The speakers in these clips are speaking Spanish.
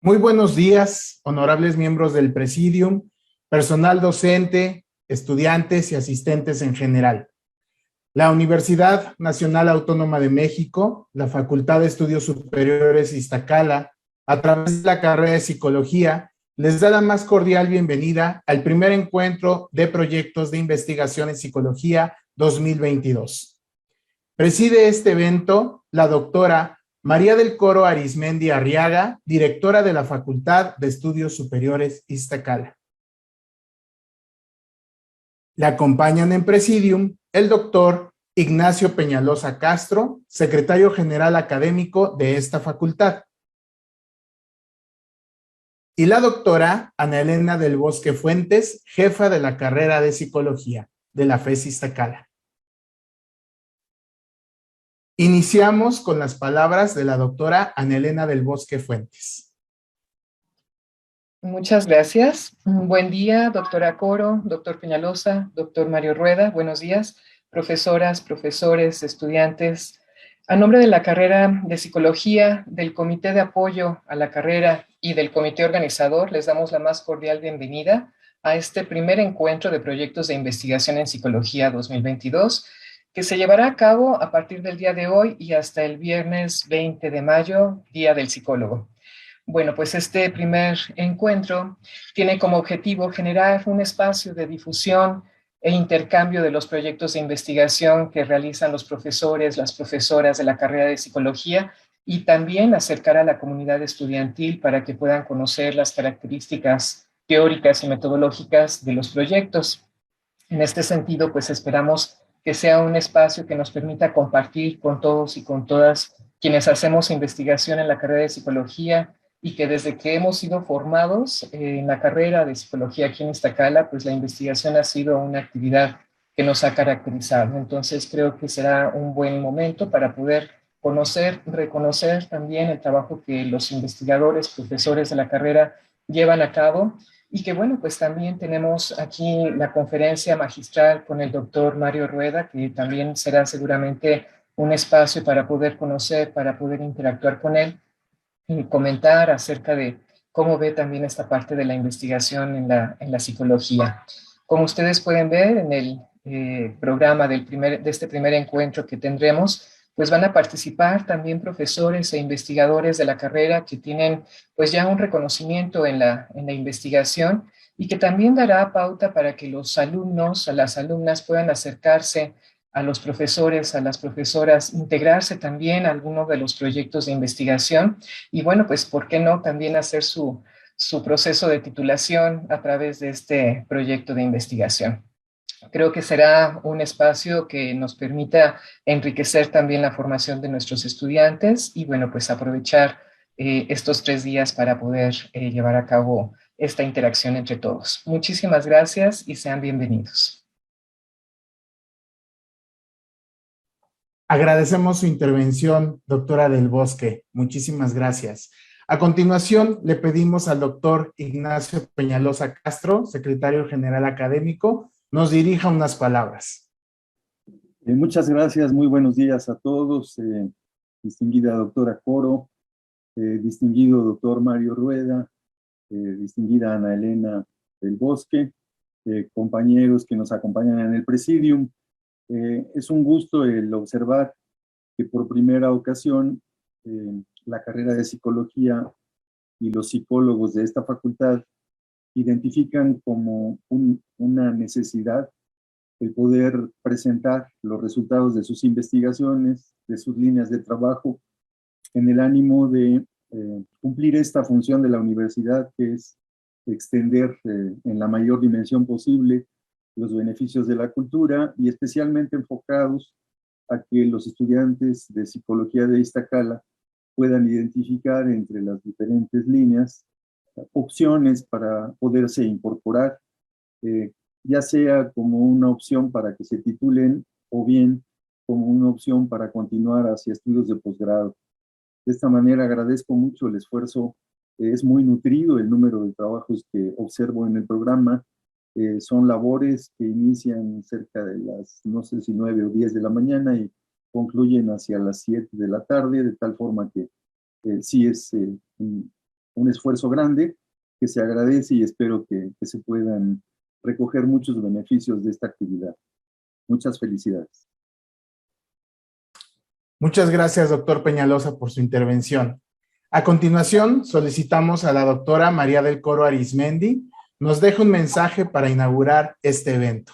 Muy buenos días, honorables miembros del Presidium, personal docente, estudiantes y asistentes en general. La Universidad Nacional Autónoma de México, la Facultad de Estudios Superiores Iztacala, a través de la carrera de Psicología, les da la más cordial bienvenida al primer encuentro de proyectos de investigación en Psicología 2022. Preside este evento la doctora María del Coro Arizmendi Arriaga, directora de la Facultad de Estudios Superiores Iztacala. Le acompañan en Presidium el doctor Ignacio Peñalosa Castro, secretario general académico de esta facultad, y la doctora Ana Elena del Bosque Fuentes, jefa de la carrera de Psicología de la FES Iztacala. Iniciamos con las palabras de la doctora Ana Elena del Bosque Fuentes. Muchas gracias. Buen día, doctora Coro, doctor Peñalosa, doctor Mario Rueda. Buenos días, profesoras, profesores, estudiantes. A nombre de la carrera de Psicología, del Comité de Apoyo a la Carrera y del Comité Organizador, les damos la más cordial bienvenida a este primer encuentro de proyectos de investigación en Psicología 2022, que se llevará a cabo a partir del día de hoy y hasta el viernes 20 de mayo, Día del Psicólogo. Bueno, pues este primer encuentro tiene como objetivo generar un espacio de difusión e intercambio de los proyectos de investigación que realizan los profesores, las profesoras de la carrera de Psicología y también acercar a la comunidad estudiantil para que puedan conocer las características teóricas y metodológicas de los proyectos. En este sentido, pues esperamos que sea un espacio que nos permita compartir con todos y con todas quienes hacemos investigación en la carrera de Psicología y que desde que hemos sido formados en la carrera de Psicología aquí en Iztacala, pues la investigación ha sido una actividad que nos ha caracterizado. Entonces creo que será un buen momento para poder conocer, reconocer también el trabajo que los investigadores, profesores de la carrera llevan a cabo. Y que bueno, pues también tenemos aquí la conferencia magistral con el doctor Mario Rueda, que también será seguramente un espacio para poder conocer, para poder interactuar con él y comentar acerca de cómo ve también esta parte de la investigación en la psicología. Como ustedes pueden ver en el programa de este primer encuentro que tendremos, pues van a participar también profesores e investigadores de la carrera que tienen pues ya un reconocimiento en la investigación y que también dará pauta para que los alumnos, a las alumnas puedan acercarse a los profesores, a las profesoras, integrarse también a alguno de los proyectos de investigación y bueno, pues ¿por qué no también hacer su proceso de titulación a través de este proyecto de investigación? Creo que será un espacio que nos permita enriquecer también la formación de nuestros estudiantes y bueno, pues aprovechar estos 3 días para poder llevar a cabo esta interacción entre todos. Muchísimas gracias y sean bienvenidos. Agradecemos su intervención, doctora del Bosque. Muchísimas gracias. A continuación, le pedimos al doctor Ignacio Peñalosa Castro, secretario general académico, nos dirija unas palabras. Muchas gracias, muy buenos días a todos, distinguida doctora Coro, distinguido doctor Mario Rueda, distinguida Ana Elena del Bosque, compañeros que nos acompañan en el Presidium. Es un gusto el observar que por primera ocasión la carrera de Psicología y los psicólogos de esta facultad identifican como una necesidad el poder presentar los resultados de sus investigaciones, de sus líneas de trabajo, en el ánimo de cumplir esta función de la universidad, que es extender en la mayor dimensión posible los beneficios de la cultura y especialmente enfocados a que los estudiantes de Psicología de Iztacala puedan identificar entre las diferentes líneas opciones para poderse incorporar, ya sea como una opción para que se titulen o bien como una opción para continuar hacia estudios de posgrado. De esta manera agradezco mucho el esfuerzo, es muy nutrido el número de trabajos que observo en el programa, son labores que inician cerca de las, no sé si 9 o 10 de la mañana y concluyen hacia las 7 de la tarde, de tal forma que sí es un esfuerzo grande que se agradece y espero que se puedan recoger muchos beneficios de esta actividad. Muchas felicidades. Muchas gracias, doctor Peñalosa, por su intervención. A continuación, solicitamos a la doctora María del Coro Arizmendi nos deje un mensaje para inaugurar este evento.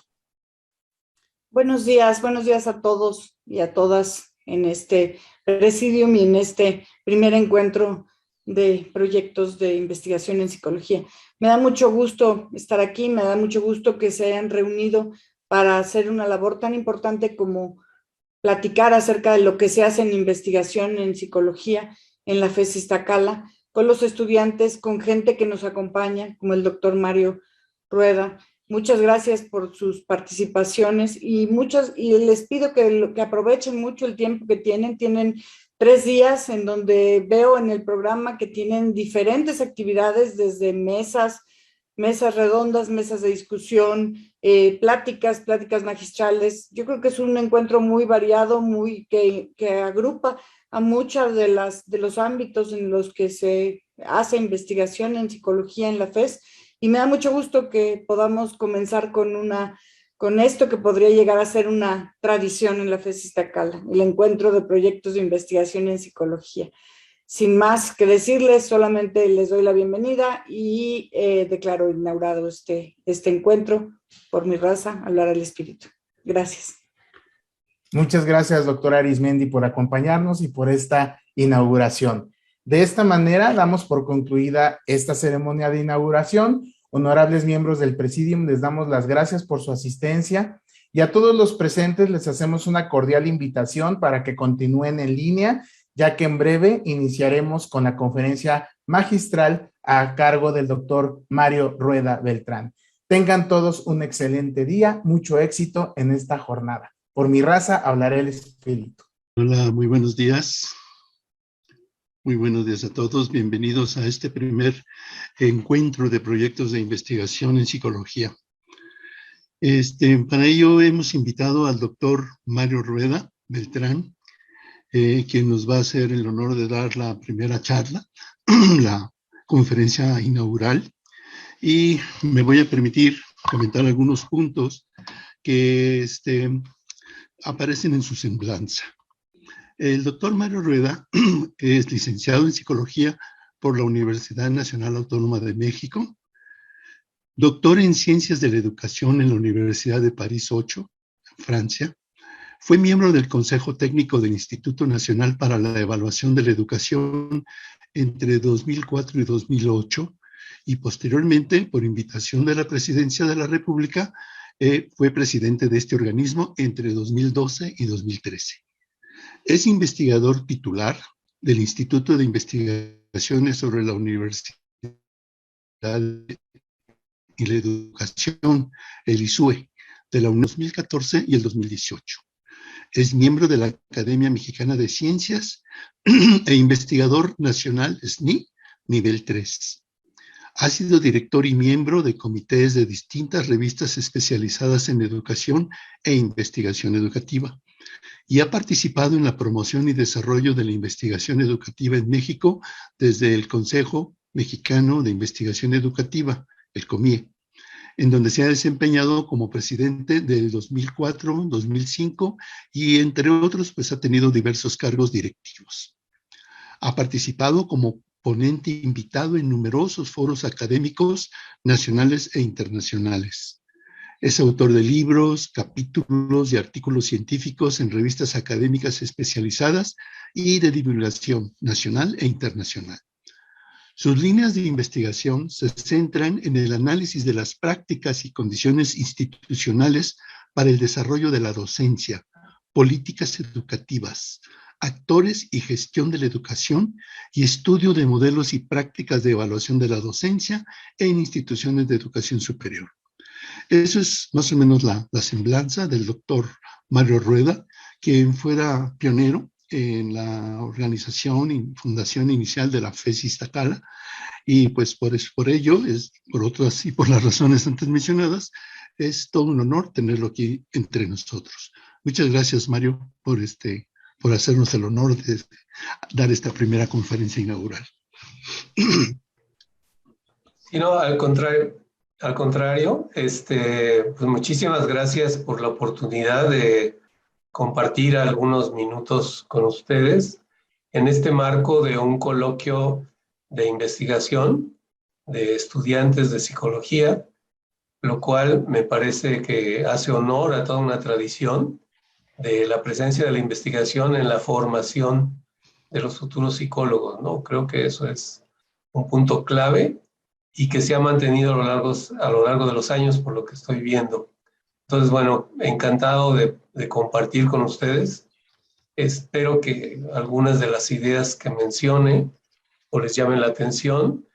Buenos días a todos y a todas en este Presidium y en este primer encuentro de proyectos de investigación en psicología. Me da mucho gusto estar aquí, me da mucho gusto que se hayan reunido para hacer una labor tan importante como platicar acerca de lo que se hace en investigación en psicología en la FES Iztacala, con los estudiantes, con gente que nos acompaña, como el doctor Mario Rueda. Muchas gracias por sus participaciones y les pido que aprovechen mucho el tiempo que tienen. Tienen 3 días en donde veo en el programa que tienen diferentes actividades, desde mesas redondas, mesas de discusión, pláticas magistrales. Yo creo que es un encuentro muy variado, que agrupa a muchos de los ámbitos en los que se hace investigación en psicología en la FES, y me da mucho gusto que podamos comenzar con esto que podría llegar a ser una tradición en la FES Iztacala, el encuentro de proyectos de investigación en psicología. Sin más que decirles, solamente les doy la bienvenida y declaro inaugurado este encuentro. Por mi raza, hablar al espíritu. Gracias. Muchas gracias, doctora Arizmendi, por acompañarnos y por esta inauguración. De esta manera, damos por concluida esta ceremonia de inauguración. Honorables miembros del Presidium, les damos las gracias por su asistencia y a todos los presentes les hacemos una cordial invitación para que continúen en línea, ya que en breve iniciaremos con la conferencia magistral a cargo del doctor Mario Rueda Beltrán. Tengan todos un excelente día, mucho éxito en esta jornada. Por mi raza, hablaré el espíritu. Hola, muy buenos días. Muy buenos días a todos. Bienvenidos a este primer encuentro de proyectos de investigación en psicología. Para ello hemos invitado al doctor Mario Rueda Beltrán, quien nos va a hacer el honor de dar la primera charla, la conferencia inaugural, y me voy a permitir comentar algunos puntos que aparecen en su semblanza. El doctor Mario Rueda es licenciado en psicología por la Universidad Nacional Autónoma de México, doctor en ciencias de la educación en la Universidad de París 8, Francia. Fue miembro del Consejo Técnico del Instituto Nacional para la Evaluación de la Educación entre 2004 y 2008 y posteriormente, por invitación de la Presidencia de la República, fue presidente de este organismo entre 2012 y 2013. Es investigador titular del Instituto de Investigaciones sobre la Universidad y la Educación, el ISUE, de la 2014 y el 2018. Es miembro de la Academia Mexicana de Ciencias e investigador nacional SNI, nivel 3. Ha sido director y miembro de comités de distintas revistas especializadas en educación e investigación educativa, y ha participado en la promoción y desarrollo de la investigación educativa en México desde el Consejo Mexicano de Investigación Educativa, el COMIE, en donde se ha desempeñado como presidente del 2004, 2005 y entre otros pues ha tenido diversos cargos directivos. Ha participado como ponente invitado en numerosos foros académicos nacionales e internacionales. Es autor de libros, capítulos y artículos científicos en revistas académicas especializadas y de divulgación nacional e internacional. Sus líneas de investigación se centran en el análisis de las prácticas y condiciones institucionales para el desarrollo de la docencia, políticas educativas, actores y gestión de la educación y estudio de modelos y prácticas de evaluación de la docencia en instituciones de educación superior. Eso es más o menos la semblanza del doctor Mario Rueda, quien fuera pionero en la organización y fundación inicial de la FES Iztacala, y pues por ello, por otras y por las razones antes mencionadas, es todo un honor tenerlo aquí entre nosotros. Muchas gracias, Mario, por hacernos el honor de dar esta primera conferencia inaugural. Sí, no, al contrario, pues muchísimas gracias por la oportunidad de compartir algunos minutos con ustedes en este marco de un coloquio de investigación de estudiantes de psicología, lo cual me parece que hace honor a toda una tradición de la presencia de la investigación en la formación de los futuros psicólogos, ¿no? Creo que eso es un punto clave y que se ha mantenido a lo largo de los años por lo que estoy viendo. Entonces, bueno, encantado de compartir con ustedes. Espero que algunas de las ideas que mencione o les llamen la atención,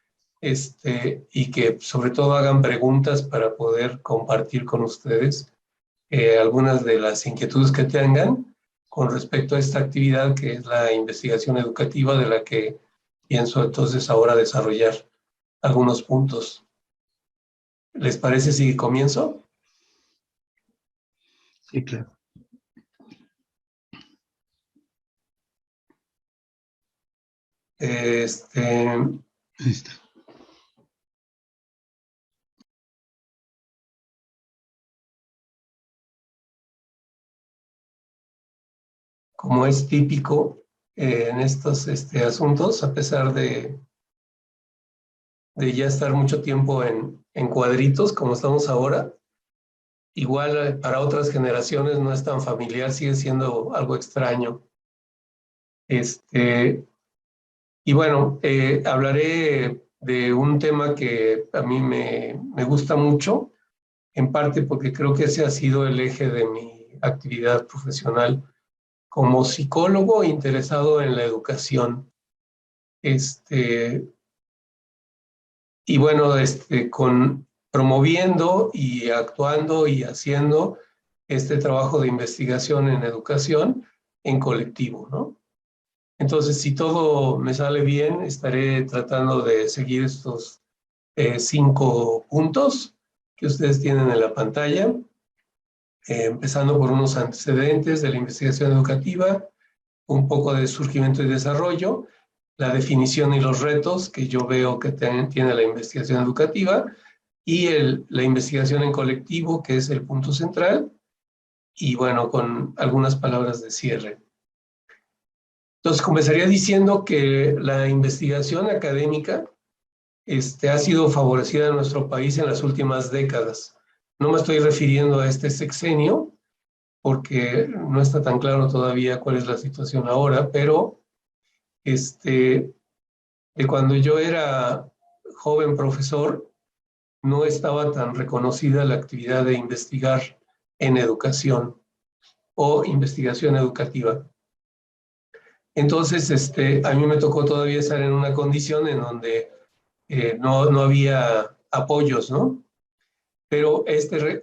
y que sobre todo hagan preguntas para poder compartir con ustedes algunas de las inquietudes que tengan con respecto a esta actividad que es la investigación educativa, de la que pienso entonces ahora desarrollar algunos puntos. ¿Les parece si comienzo? Sí, claro. Ahí está. Como es típico en estos asuntos, a pesar de ya estar mucho tiempo en cuadritos como estamos ahora, igual para otras generaciones no es tan familiar, sigue siendo algo extraño. Y bueno, hablaré de un tema que a mí me gusta mucho, en parte porque creo que ese ha sido el eje de mi actividad profesional como psicólogo interesado en la educación. Y bueno, promoviendo y actuando y haciendo este trabajo de investigación en educación en colectivo, ¿no? Entonces, si todo me sale bien, estaré tratando de seguir estos 5 puntos que ustedes tienen en la pantalla, empezando por unos antecedentes de la investigación educativa, un poco de surgimiento y desarrollo, la definición y los retos que yo veo que tiene la investigación educativa y la investigación en colectivo, que es el punto central, y bueno, con algunas palabras de cierre. Entonces, comenzaría diciendo que la investigación académica ha sido favorecida en nuestro país en las últimas décadas. No me estoy refiriendo a este sexenio, porque no está tan claro todavía cuál es la situación ahora, pero de cuando yo era joven profesor, no estaba tan reconocida la actividad de investigar en educación o investigación educativa. Entonces, a mí me tocó todavía estar en una condición en donde no había apoyos, ¿no? Pero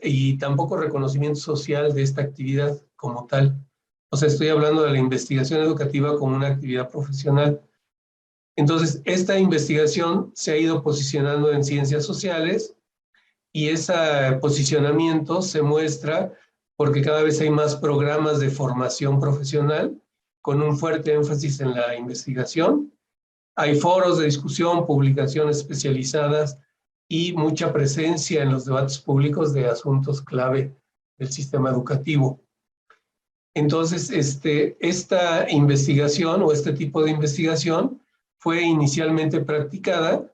y tampoco reconocimiento social de esta actividad como tal. O sea, estoy hablando de la investigación educativa como una actividad profesional. Entonces, esta investigación se ha ido posicionando en ciencias sociales y ese posicionamiento se muestra porque cada vez hay más programas de formación profesional con un fuerte énfasis en la investigación. Hay foros de discusión, publicaciones especializadas y mucha presencia en los debates públicos de asuntos clave del sistema educativo. Entonces, esta investigación o este tipo de investigación fue inicialmente practicada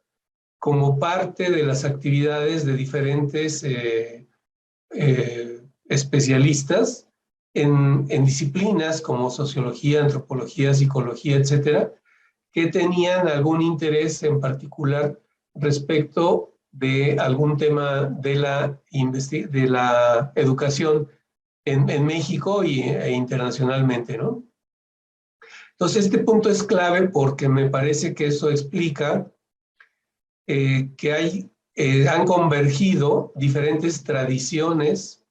como parte de las actividades de diferentes especialistas en disciplinas como sociología, antropología, psicología, etcétera, que tenían algún interés en particular respecto de algún tema de la educación en México e internacionalmente, ¿no? Entonces, este punto es clave porque me parece que eso explica que han convergido diferentes tradiciones,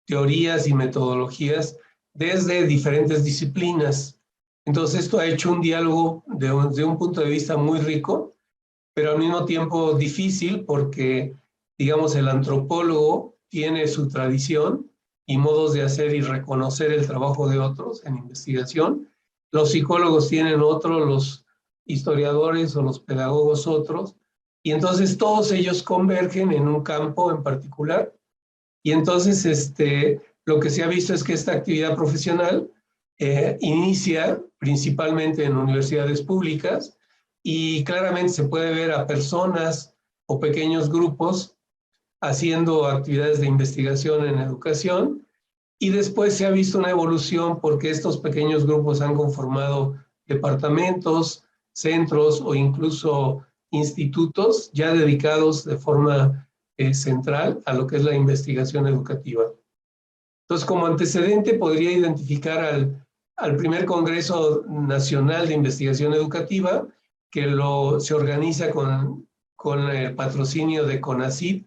teorías y metodologías desde diferentes disciplinas. Entonces, esto ha hecho un diálogo de un punto de vista muy rico, pero al mismo tiempo difícil porque, digamos, el antropólogo tiene su tradición y modos de hacer y reconocer el trabajo de otros en investigación. Los psicólogos tienen otro, los historiadores o los pedagogos otros, y entonces todos ellos convergen en un campo en particular. Y entonces lo que se ha visto es que esta actividad profesional inicia principalmente en universidades públicas y claramente se puede ver a personas o pequeños grupos haciendo actividades de investigación en educación, y después se ha visto una evolución porque estos pequeños grupos han conformado departamentos, centros o incluso institutos ya dedicados de forma central a lo que es la investigación educativa. Entonces, como antecedente podría identificar al primer Congreso Nacional de Investigación Educativa, que se organiza con el patrocinio de CONACYT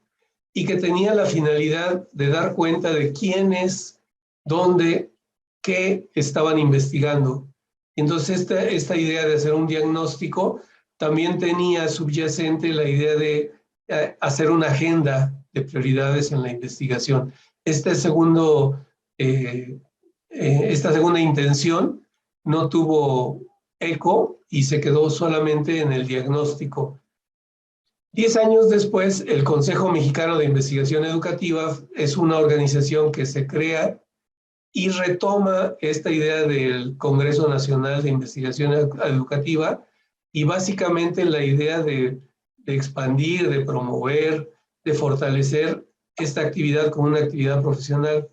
y que tenía la finalidad de dar cuenta de quiénes, dónde, qué estaban investigando. Entonces, esta idea de hacer un diagnóstico también tenía subyacente la idea de hacer una agenda de prioridades en la investigación. Esta segunda intención no tuvo eco y se quedó solamente en el diagnóstico. 10 años después, el Consejo Mexicano de Investigación Educativa es una organización que se crea y retoma esta idea del Congreso Nacional de Investigación Educativa y básicamente la idea de expandir, de promover, de fortalecer esta actividad como una actividad profesional.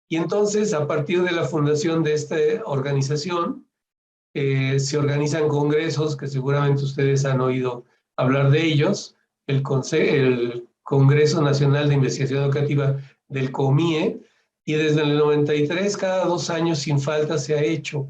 Y entonces, a partir de la fundación de esta organización, se organizan congresos que seguramente ustedes han oído hablar de ellos, el Congreso Nacional de Investigación Educativa del COMIE, y desde el 93, cada 2 años sin falta se ha hecho.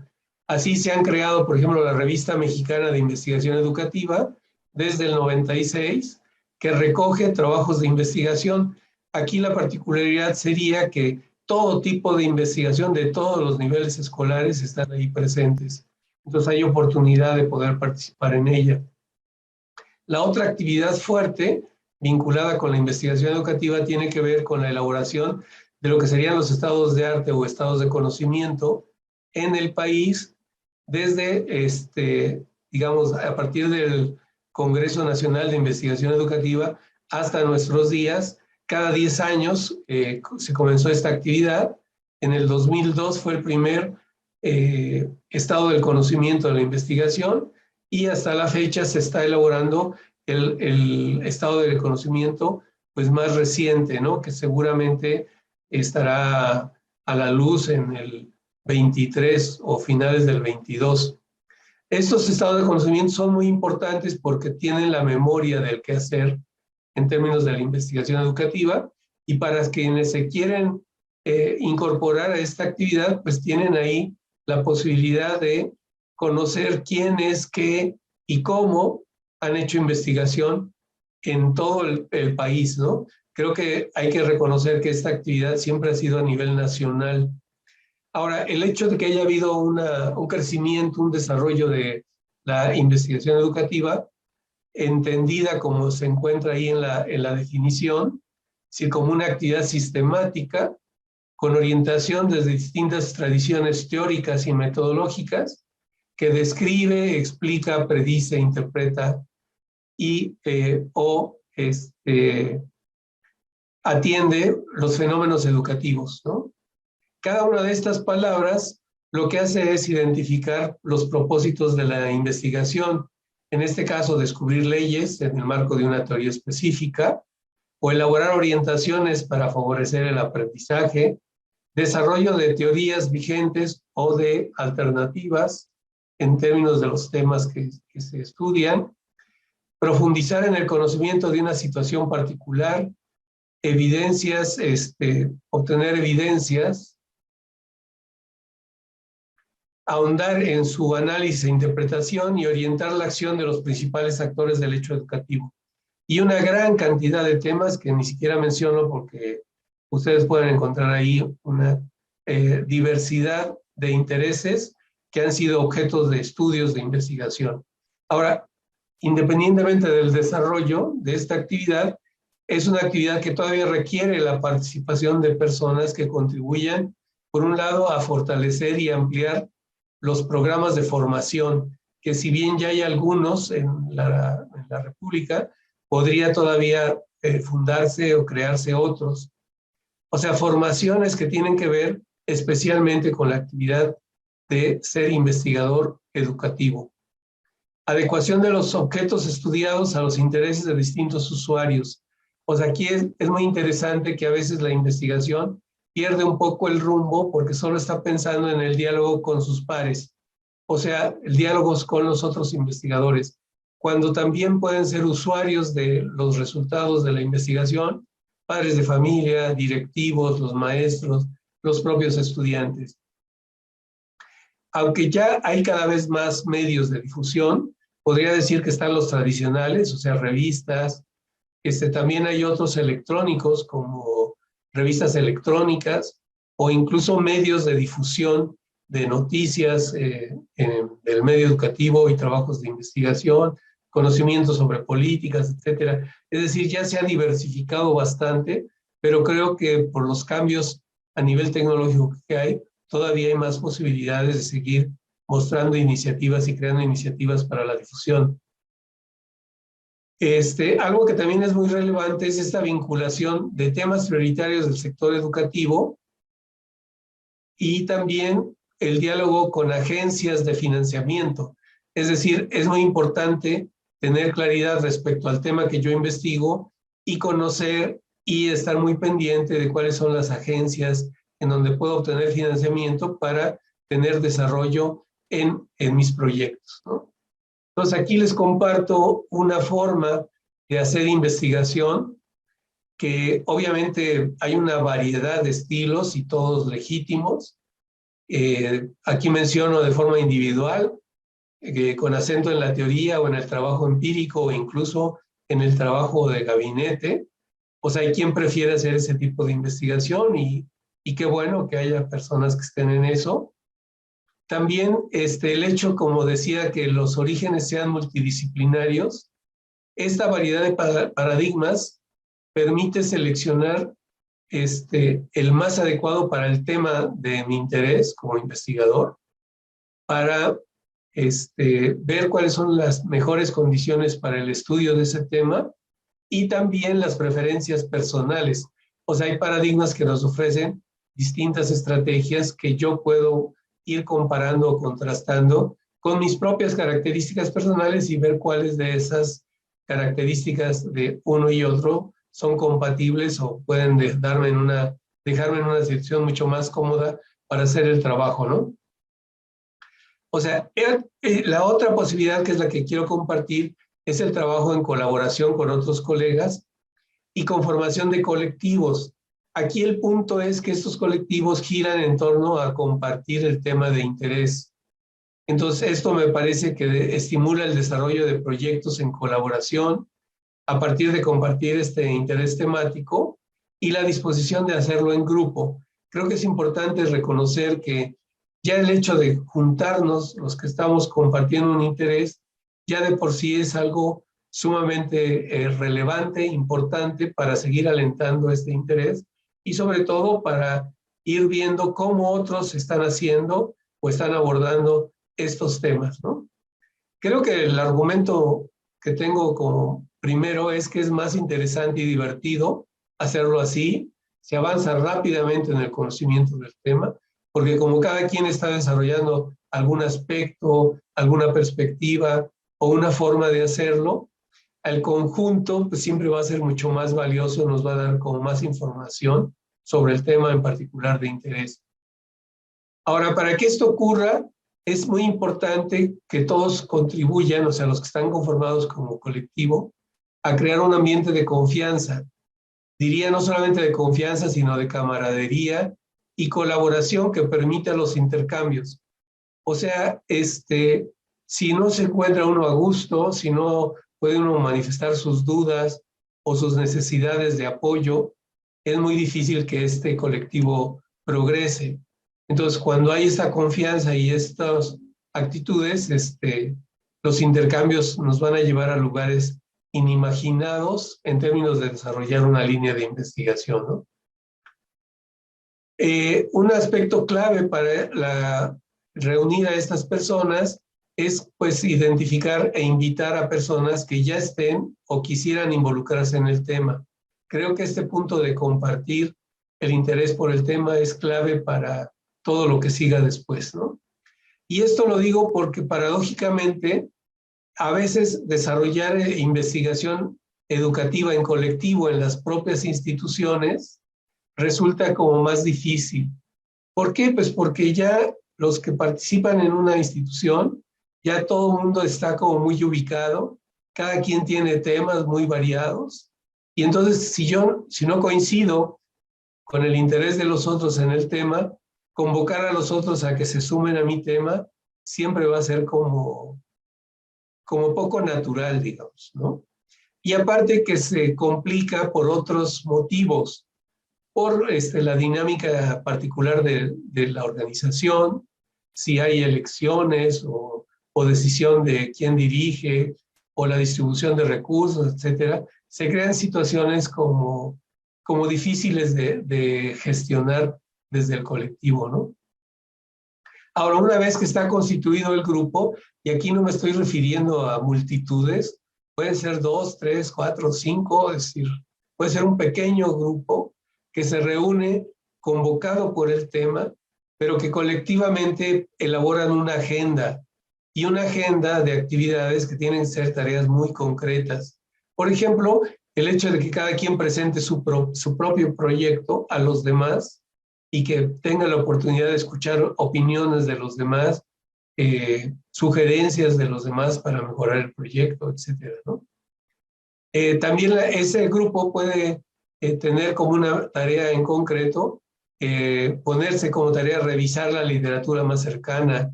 Así se han creado, por ejemplo, la Revista Mexicana de Investigación Educativa, desde el 96, que recoge trabajos de investigación. Aquí la particularidad sería que todo tipo de investigación de todos los niveles escolares están ahí presentes. Entonces hay oportunidad de poder participar en ella. La otra actividad fuerte vinculada con la investigación educativa tiene que ver con la elaboración de lo que serían los estados de arte o estados de conocimiento en el país desde, digamos, a partir del Congreso Nacional de Investigación Educativa hasta nuestros días. Cada 10 años se comenzó esta actividad. En el 2002 fue el primer estado del conocimiento de la investigación y hasta la fecha se está elaborando el estado del conocimiento pues más reciente, ¿no? Que seguramente estará a la luz en el 23 o finales del 22. Estos estados de conocimiento son muy importantes porque tienen la memoria del quehacer en términos de la investigación educativa, y para quienes se quieren incorporar a esta actividad, pues tienen ahí la posibilidad de conocer quién es, qué y cómo han hecho investigación en todo el país, ¿no? Creo que hay que reconocer que esta actividad siempre ha sido a nivel nacional. Ahora, el hecho de que haya habido un crecimiento, un desarrollo de la investigación educativa, entendida como se encuentra ahí en la definición, es decir, como una actividad sistemática con orientación desde distintas tradiciones teóricas y metodológicas que describe, explica, predice, interpreta y atiende los fenómenos educativos, ¿no? Cada una de estas palabras lo que hace es identificar los propósitos de la investigación. En este caso, descubrir leyes en el marco de una teoría específica, o elaborar orientaciones para favorecer el aprendizaje, desarrollo de teorías vigentes o de alternativas en términos de los temas que se estudian, profundizar en el conocimiento de una situación particular, evidencias, obtener evidencias, ahondar en su análisis e interpretación y orientar la acción de los principales actores del hecho educativo. Y una gran cantidad de temas que ni siquiera menciono porque ustedes pueden encontrar ahí una diversidad de intereses que han sido objetos de estudios de investigación. Ahora, independientemente del desarrollo de esta actividad, es una actividad que todavía requiere la participación de personas que contribuyan, por un lado, a fortalecer y ampliar los programas de formación, que si bien ya hay algunos en la República, podría todavía fundarse o crearse otros. O sea, formaciones que tienen que ver especialmente con la actividad de ser investigador educativo. Adecuación de los objetos estudiados a los intereses de distintos usuarios. O sea, aquí es muy interesante que a veces la investigación pierde un poco el rumbo porque solo está pensando en el diálogo con sus pares, o sea, el diálogo con los otros investigadores, cuando también pueden ser usuarios de los resultados de la investigación, padres de familia, directivos, los maestros, los propios estudiantes. Aunque ya hay cada vez más medios de difusión, podría decir que están los tradicionales, o sea, revistas. También hay otros electrónicos como revistas electrónicas o incluso medios de difusión de noticias del medio educativo y trabajos de investigación, conocimientos sobre políticas, etcétera. Es decir, ya se ha diversificado bastante, pero creo que por los cambios a nivel tecnológico que hay, todavía hay más posibilidades de seguir mostrando iniciativas y creando iniciativas para la difusión. Algo que también es muy relevante es esta vinculación de temas prioritarios del sector educativo y también el diálogo con agencias de financiamiento. Es decir, es muy importante tener claridad respecto al tema que yo investigo y conocer y estar muy pendiente de cuáles son las agencias en donde puedo obtener financiamiento para tener desarrollo en mis proyectos, ¿no? Entonces aquí les comparto una forma de hacer investigación que obviamente hay una variedad de estilos y todos legítimos. Aquí menciono de forma individual, con acento en la teoría o en el trabajo empírico o incluso en el trabajo de gabinete. O sea, hay quien prefiere hacer ese tipo de investigación y qué bueno que haya personas que estén en eso. También el hecho, como decía, que los orígenes sean multidisciplinarios, esta variedad de paradigmas permite seleccionar el más adecuado para el tema de mi interés como investigador, para ver cuáles son las mejores condiciones para el estudio de ese tema y también las preferencias personales. O sea, hay paradigmas que nos ofrecen distintas estrategias que yo puedo ir comparando o contrastando con mis propias características personales y ver cuáles de esas características de uno y otro son compatibles o pueden dejarme en una situación mucho más cómoda para hacer el trabajo, ¿no? O sea, la otra posibilidad, que es la que quiero compartir, es el trabajo en colaboración con otros colegas y con formación de colectivos. Aquí el punto es que estos colectivos giran en torno a compartir el tema de interés. Entonces, esto me parece que estimula el desarrollo de proyectos en colaboración a partir de compartir este interés temático y la disposición de hacerlo en grupo. Creo que es importante reconocer que ya el hecho de juntarnos, los que estamos compartiendo un interés, ya de por sí es algo sumamente relevante, importante para seguir alentando este interés y sobre todo para ir viendo cómo otros están haciendo o están abordando estos temas, ¿no? Creo que el argumento que tengo como primero es que es más interesante y divertido hacerlo así, se avanza rápidamente en el conocimiento del tema, porque como cada quien está desarrollando algún aspecto, alguna perspectiva o una forma de hacerlo, al conjunto pues siempre va a ser mucho más valioso, nos va a dar como más información sobre el tema en particular de interés. Ahora, para que esto ocurra, es muy importante que todos contribuyan, o sea, los que están conformados como colectivo, a crear un ambiente de confianza. Diría no solamente de confianza, sino de camaradería y colaboración que permita los intercambios. O sea, si no se encuentra uno a gusto, si no puede uno manifestar sus dudas o sus necesidades de apoyo, es muy difícil que este colectivo progrese. Entonces, cuando hay esta confianza y estas actitudes, los intercambios nos van a llevar a lugares inimaginados en términos de desarrollar una línea de investigación, ¿no? Un aspecto clave para reunir a estas personas es pues identificar e invitar a personas que ya estén o quisieran involucrarse en el tema. Creo que este punto de compartir el interés por el tema es clave para todo lo que siga después, ¿no? Y esto lo digo porque paradójicamente a veces desarrollar investigación educativa en colectivo en las propias instituciones resulta como más difícil. ¿Por qué? Pues porque ya los que participan en una institución, ya todo el mundo está como muy ubicado, cada quien tiene temas muy variados, y entonces si no coincido con el interés de los otros en el tema, convocar a los otros a que se sumen a mi tema siempre va a ser como poco natural, digamos, ¿no? Y aparte que se complica por otros motivos, por la dinámica particular de la organización, si hay elecciones o decisión de quién dirige, o la distribución de recursos, etcétera, se crean situaciones como difíciles de gestionar desde el colectivo, ¿no? Ahora, una vez que está constituido el grupo, y aquí no me estoy refiriendo a multitudes, pueden ser 2, 3, 4, 5, es decir, puede ser un pequeño grupo que se reúne convocado por el tema, pero que colectivamente elaboran una agenda, y una agenda de actividades que tienen que ser tareas muy concretas. Por ejemplo, el hecho de que cada quien presente su propio proyecto a los demás y que tenga la oportunidad de escuchar opiniones de los demás, sugerencias de los demás para mejorar el proyecto, etcétera, ¿no? También ese grupo puede tener como una tarea en concreto, ponerse como tarea revisar la literatura más cercana,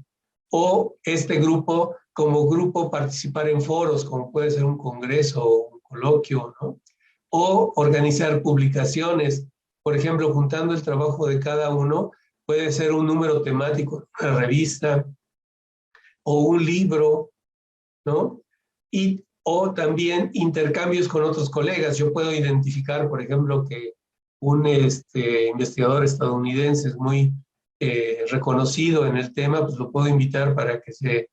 o este grupo como grupo participar en foros, como puede ser un congreso o un coloquio, ¿no? O organizar publicaciones, por ejemplo, juntando el trabajo de cada uno, puede ser un número temático, una revista o un libro, ¿no? O también intercambios con otros colegas. Yo puedo identificar, por ejemplo, que un investigador estadounidense es muy reconocido en el tema, pues lo puedo invitar para que se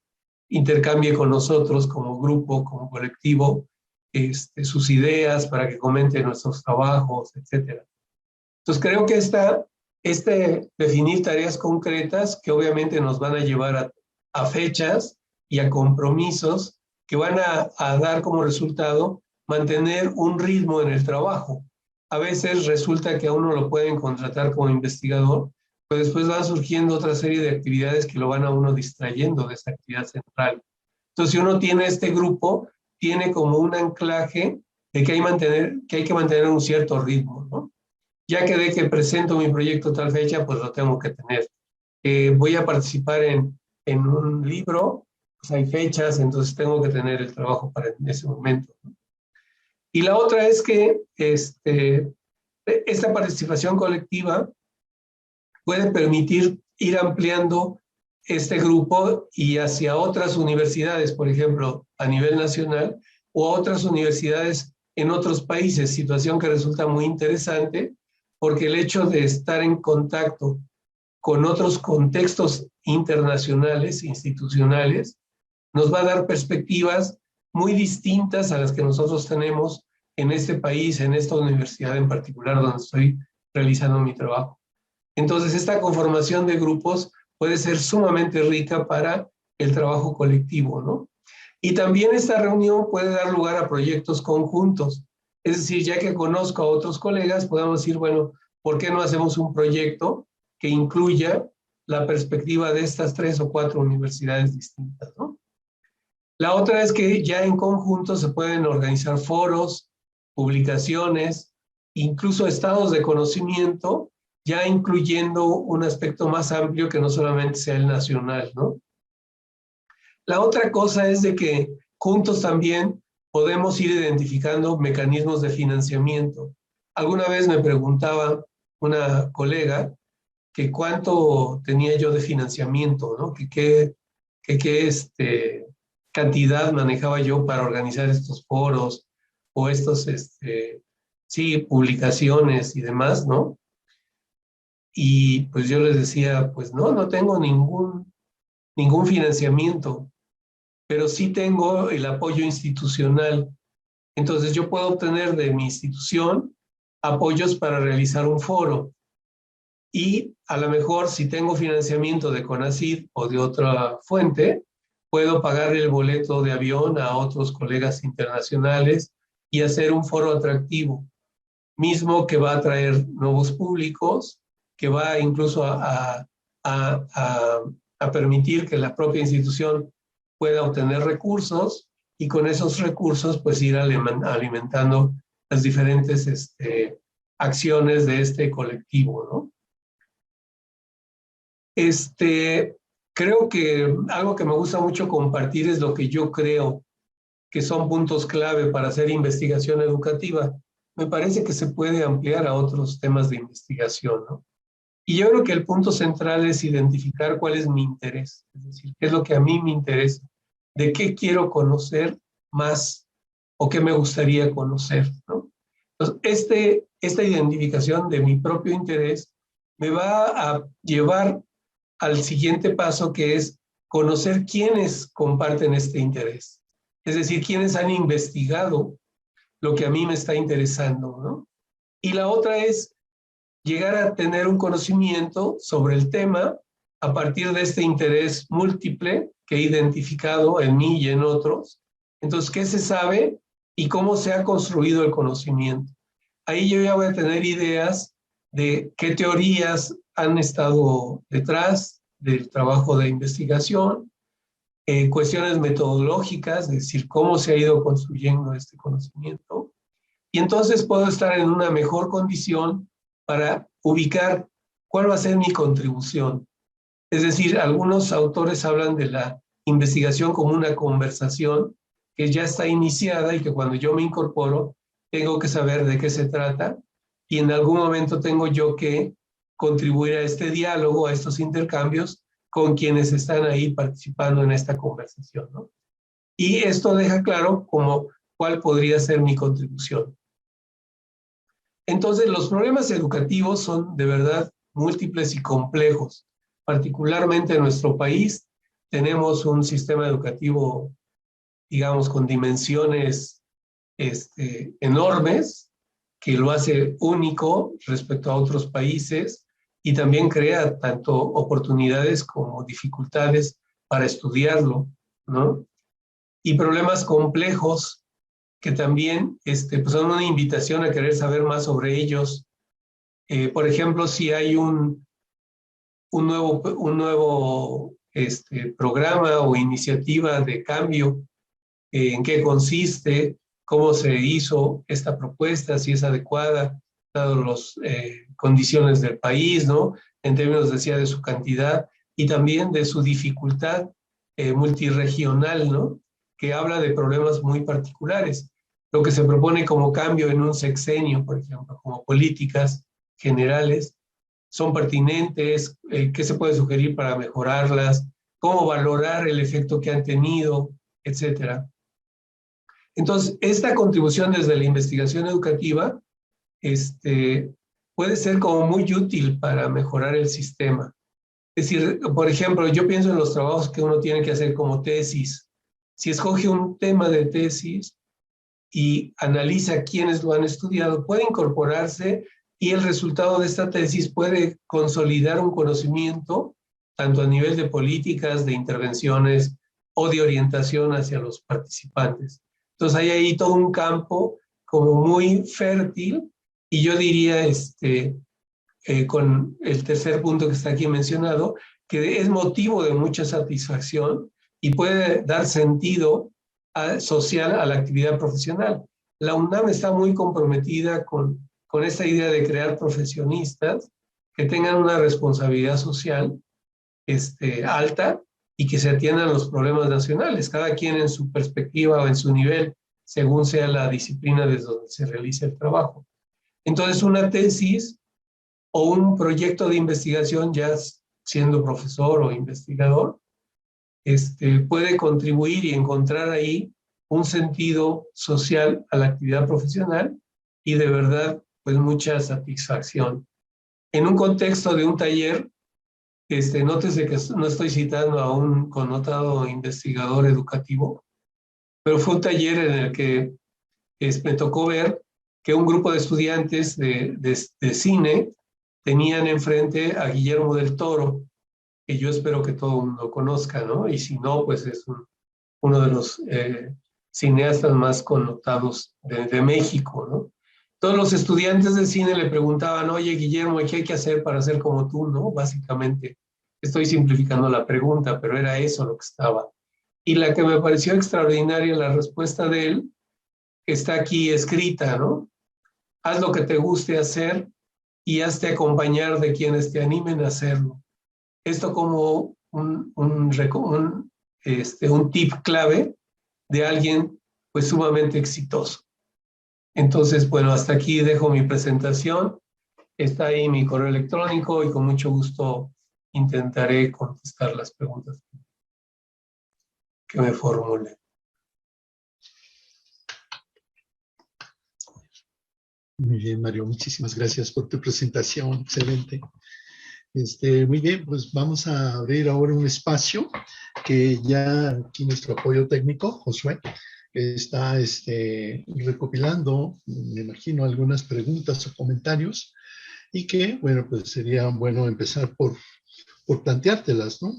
intercambie con nosotros como grupo, como colectivo, sus ideas, para que comente nuestros trabajos, etcétera. Entonces creo que definir tareas concretas que obviamente nos van a llevar a fechas y a compromisos que van a dar como resultado mantener un ritmo en el trabajo. A veces resulta que a uno lo pueden contratar como investigador, pero después van surgiendo otra serie de actividades que lo van a uno distrayendo de esa actividad central. Entonces, si uno tiene este grupo, tiene como un anclaje de que hay que mantener un cierto ritmo, ¿no? Ya que de que presento mi proyecto tal fecha, pues lo tengo que tener. Voy a participar en un libro, pues hay fechas, entonces tengo que tener el trabajo para ese momento, ¿no? Y la otra es que esta participación colectiva puede permitir ir ampliando este grupo y hacia otras universidades, por ejemplo, a nivel nacional, o a otras universidades en otros países, situación que resulta muy interesante, porque el hecho de estar en contacto con otros contextos internacionales, institucionales, nos va a dar perspectivas muy distintas a las que nosotros tenemos en este país, en esta universidad en particular donde estoy realizando mi trabajo. Entonces, esta conformación de grupos puede ser sumamente rica para el trabajo colectivo, ¿no? Y también esta reunión puede dar lugar a proyectos conjuntos. Es decir, ya que conozco a otros colegas, podemos decir, bueno, ¿por qué no hacemos un proyecto que incluya la perspectiva de estas 3 o 4 universidades distintas, ¿no? La otra es que ya en conjunto se pueden organizar foros, publicaciones, incluso estados de conocimiento, ya incluyendo un aspecto más amplio que no solamente sea el nacional, ¿no? La otra cosa es de que juntos también podemos ir identificando mecanismos de financiamiento. Alguna vez me preguntaba una colega que cuánto tenía yo de financiamiento, ¿no? Que qué cantidad manejaba yo para organizar estos foros o estos, publicaciones y demás, ¿no? Y pues yo les decía, pues no tengo ningún financiamiento. pero sí tengo el apoyo institucional. Entonces yo puedo obtener de mi institución apoyos para realizar un foro. Y a lo mejor si tengo financiamiento de CONACYT o de otra fuente, puedo pagar el boleto de avión a otros colegas internacionales y hacer un foro atractivo, mismo que va a atraer nuevos públicos, que va incluso a permitir que la propia institución pueda obtener recursos y con esos recursos pues ir alimentando las diferentes acciones de este colectivo, ¿no? Creo que algo que me gusta mucho compartir es lo que yo creo que son puntos clave para hacer investigación educativa. Me parece que se puede ampliar a otros temas de investigación, ¿no? Y yo creo que el punto central es identificar cuál es mi interés, es decir, qué es lo que a mí me interesa, de qué quiero conocer más o qué me gustaría conocer, ¿no? Entonces, esta identificación de mi propio interés me va a llevar al siguiente paso, que es conocer quiénes comparten este interés. Es decir, quiénes han investigado lo que a mí me está interesando, ¿no? Y la otra es llegar a tener un conocimiento sobre el tema a partir de este interés múltiple que he identificado en mí y en otros. Entonces, ¿qué se sabe y cómo se ha construido el conocimiento? Ahí yo ya voy a tener ideas de qué teorías han estado detrás del trabajo de investigación, cuestiones metodológicas, es decir, cómo se ha ido construyendo este conocimiento. Y entonces puedo estar en una mejor condición para ubicar cuál va a ser mi contribución. Es decir, algunos autores hablan de la investigación como una conversación que ya está iniciada y que cuando yo me incorporo tengo que saber de qué se trata y en algún momento tengo yo que contribuir a este diálogo, a estos intercambios con quienes están ahí participando en esta conversación, ¿no? Y esto deja claro cuál podría ser mi contribución. Entonces, los problemas educativos son de verdad múltiples y complejos. Particularmente en nuestro país tenemos un sistema educativo, digamos, con dimensiones enormes, que lo hace único respecto a otros países y también crea tanto oportunidades como dificultades para estudiarlo, ¿no? Y problemas complejos que también pues son una invitación a querer saber más sobre ellos. Por ejemplo, si hay un nuevo programa o iniciativa de cambio, en qué consiste, cómo se hizo esta propuesta, si es adecuada, dadas las condiciones del país, ¿no? En términos, decía, de su cantidad y también de su dificultad multirregional, ¿no? Que habla de problemas muy particulares. Lo que se propone como cambio en un sexenio, por ejemplo, como políticas generales, son pertinentes, qué se puede sugerir para mejorarlas, cómo valorar el efecto que han tenido, etcétera. Entonces, esta contribución desde la investigación educativa puede ser como muy útil para mejorar el sistema. Es decir, por ejemplo, yo pienso en los trabajos que uno tiene que hacer como tesis. Si escoge un tema de tesis y analiza quiénes lo han estudiado, puede incorporarse y el resultado de esta tesis puede consolidar un conocimiento tanto a nivel de políticas, de intervenciones o de orientación hacia los participantes. Entonces hay ahí todo un campo como muy fértil y yo diría, con el tercer punto que está aquí mencionado, que es motivo de mucha satisfacción y puede dar sentido social a la actividad profesional. La UNAM está muy comprometida con esta idea de crear profesionistas que tengan una responsabilidad social alta y que se atiendan los problemas nacionales, cada quien en su perspectiva o en su nivel, según sea la disciplina desde donde se realiza el trabajo. Entonces, una tesis o un proyecto de investigación, ya siendo profesor o investigador, puede contribuir y encontrar ahí un sentido social a la actividad profesional y de verdad, pues mucha satisfacción. En un contexto de un taller, Nótese que no estoy citando a un connotado investigador educativo, pero fue un taller en el que me tocó ver que un grupo de estudiantes de cine tenían enfrente a Guillermo del Toro, que yo espero que todo el mundo conozca, ¿no? Y si no, pues es uno de los cineastas más connotados de México, ¿no? Todos los estudiantes de cine le preguntaban, oye, Guillermo, ¿qué hay que hacer para ser como tú, no? Básicamente, estoy simplificando la pregunta, pero era eso lo que estaba. Y la que me pareció extraordinaria, la respuesta de él, está aquí escrita, ¿no? Haz lo que te guste hacer y hazte acompañar de quienes te animen a hacerlo. Esto como un tip clave de alguien pues sumamente exitoso. Entonces, bueno, hasta aquí dejo mi presentación. Está ahí mi correo electrónico y con mucho gusto intentaré contestar las preguntas que me formule. Muy bien, Mario, muchísimas gracias por tu presentación, excelente. Muy bien, pues vamos a abrir ahora un espacio que ya aquí nuestro apoyo técnico, Josué, está recopilando, me imagino, algunas preguntas o comentarios y que, bueno, pues sería bueno empezar por planteártelas, ¿no?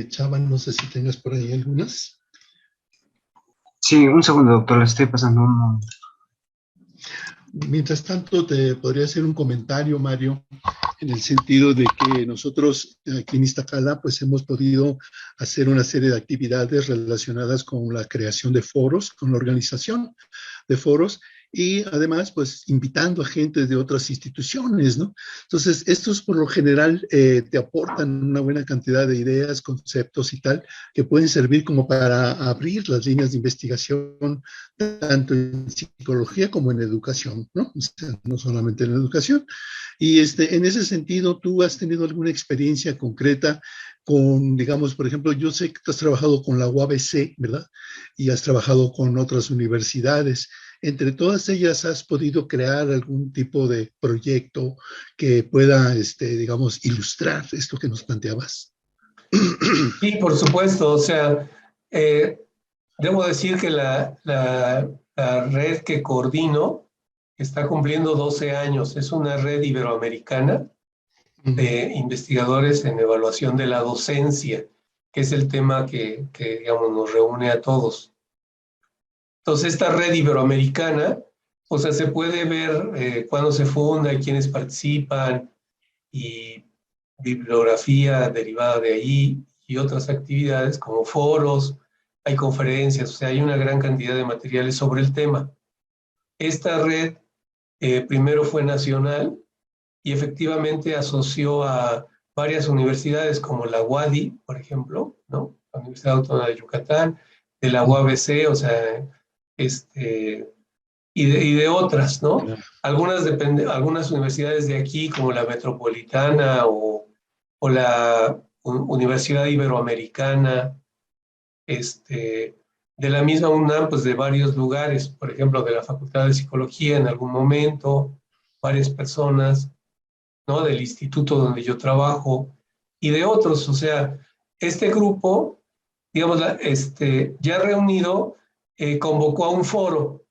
Chava, no sé si tengas por ahí algunas. Sí, un segundo, doctor, le estoy pasando un momento. Mientras tanto, te podría hacer un comentario, Mario, en el sentido de que nosotros aquí en Iztacala pues hemos podido hacer una serie de actividades relacionadas con la creación de foros, con la organización de foros y además pues invitando a gente de otras instituciones, ¿no? Entonces, estos por lo general te aportan una buena cantidad de ideas, conceptos y tal, que pueden servir como para abrir las líneas de investigación tanto en psicología como en educación, ¿no? O sea, no solamente en educación. Y en ese sentido, ¿tú has tenido alguna experiencia concreta con, digamos, por ejemplo, yo sé que tú has trabajado con la UABC, ¿verdad? Y has trabajado con otras universidades. Entre todas ellas, ¿has podido crear algún tipo de proyecto que pueda, digamos, ilustrar esto que nos planteabas? Sí, por supuesto. O sea, debo decir que la red que coordino está cumpliendo 12 años. Es una red iberoamericana de investigadores en evaluación de la docencia, que es el tema que digamos, nos reúne a todos. Entonces, esta red iberoamericana, o sea, se puede ver cuándo se funda y quiénes participan y bibliografía derivada de ahí y otras actividades como foros, hay conferencias, o sea, hay una gran cantidad de materiales sobre el tema. Esta red primero fue nacional y efectivamente asoció a varias universidades como la UADY, por ejemplo, ¿no? La Universidad Autónoma de Yucatán, de la UABC, o sea, y de otras, ¿no? Algunas universidades de aquí, como la Metropolitana o la Universidad Iberoamericana, de la misma UNAM, pues de varios lugares, por ejemplo, de la Facultad de Psicología en algún momento, varias personas, ¿no? Del instituto donde yo trabajo y de otros. O sea, este grupo, digamos, ya reunido, convocó a un foro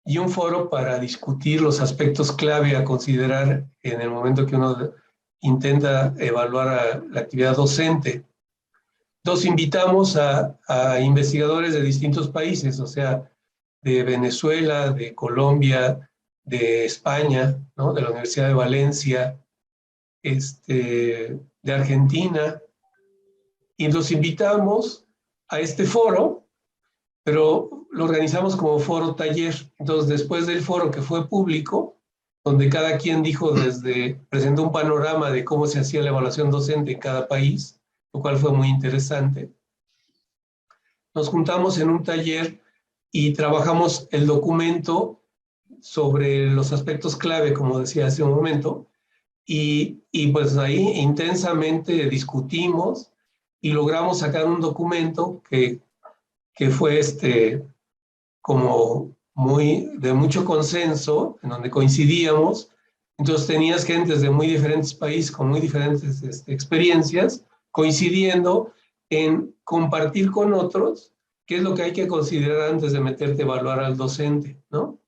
y un foro para discutir los aspectos clave a considerar en el momento que uno intenta evaluar la actividad docente. Entonces invitamos a investigadores de distintos países, o sea, de Venezuela, de Colombia, de España, ¿no? De la Universidad de Valencia, de Argentina, y nos invitamos a este foro, pero lo organizamos como foro taller. Entonces, después del foro que fue público, donde cada quien presentó un panorama de cómo se hacía la evaluación docente en cada país, lo cual fue muy interesante. Nos juntamos en un taller y trabajamos el documento sobre los aspectos clave, como decía hace un momento, y pues ahí intensamente discutimos y logramos sacar un documento que fue como de mucho consenso, en donde coincidíamos Entonces tenías gentes de muy diferentes países con muy diferentes experiencias coincidiendo en compartir con otros qué es lo que hay que considerar antes de meterte a evaluar al docente, ¿no?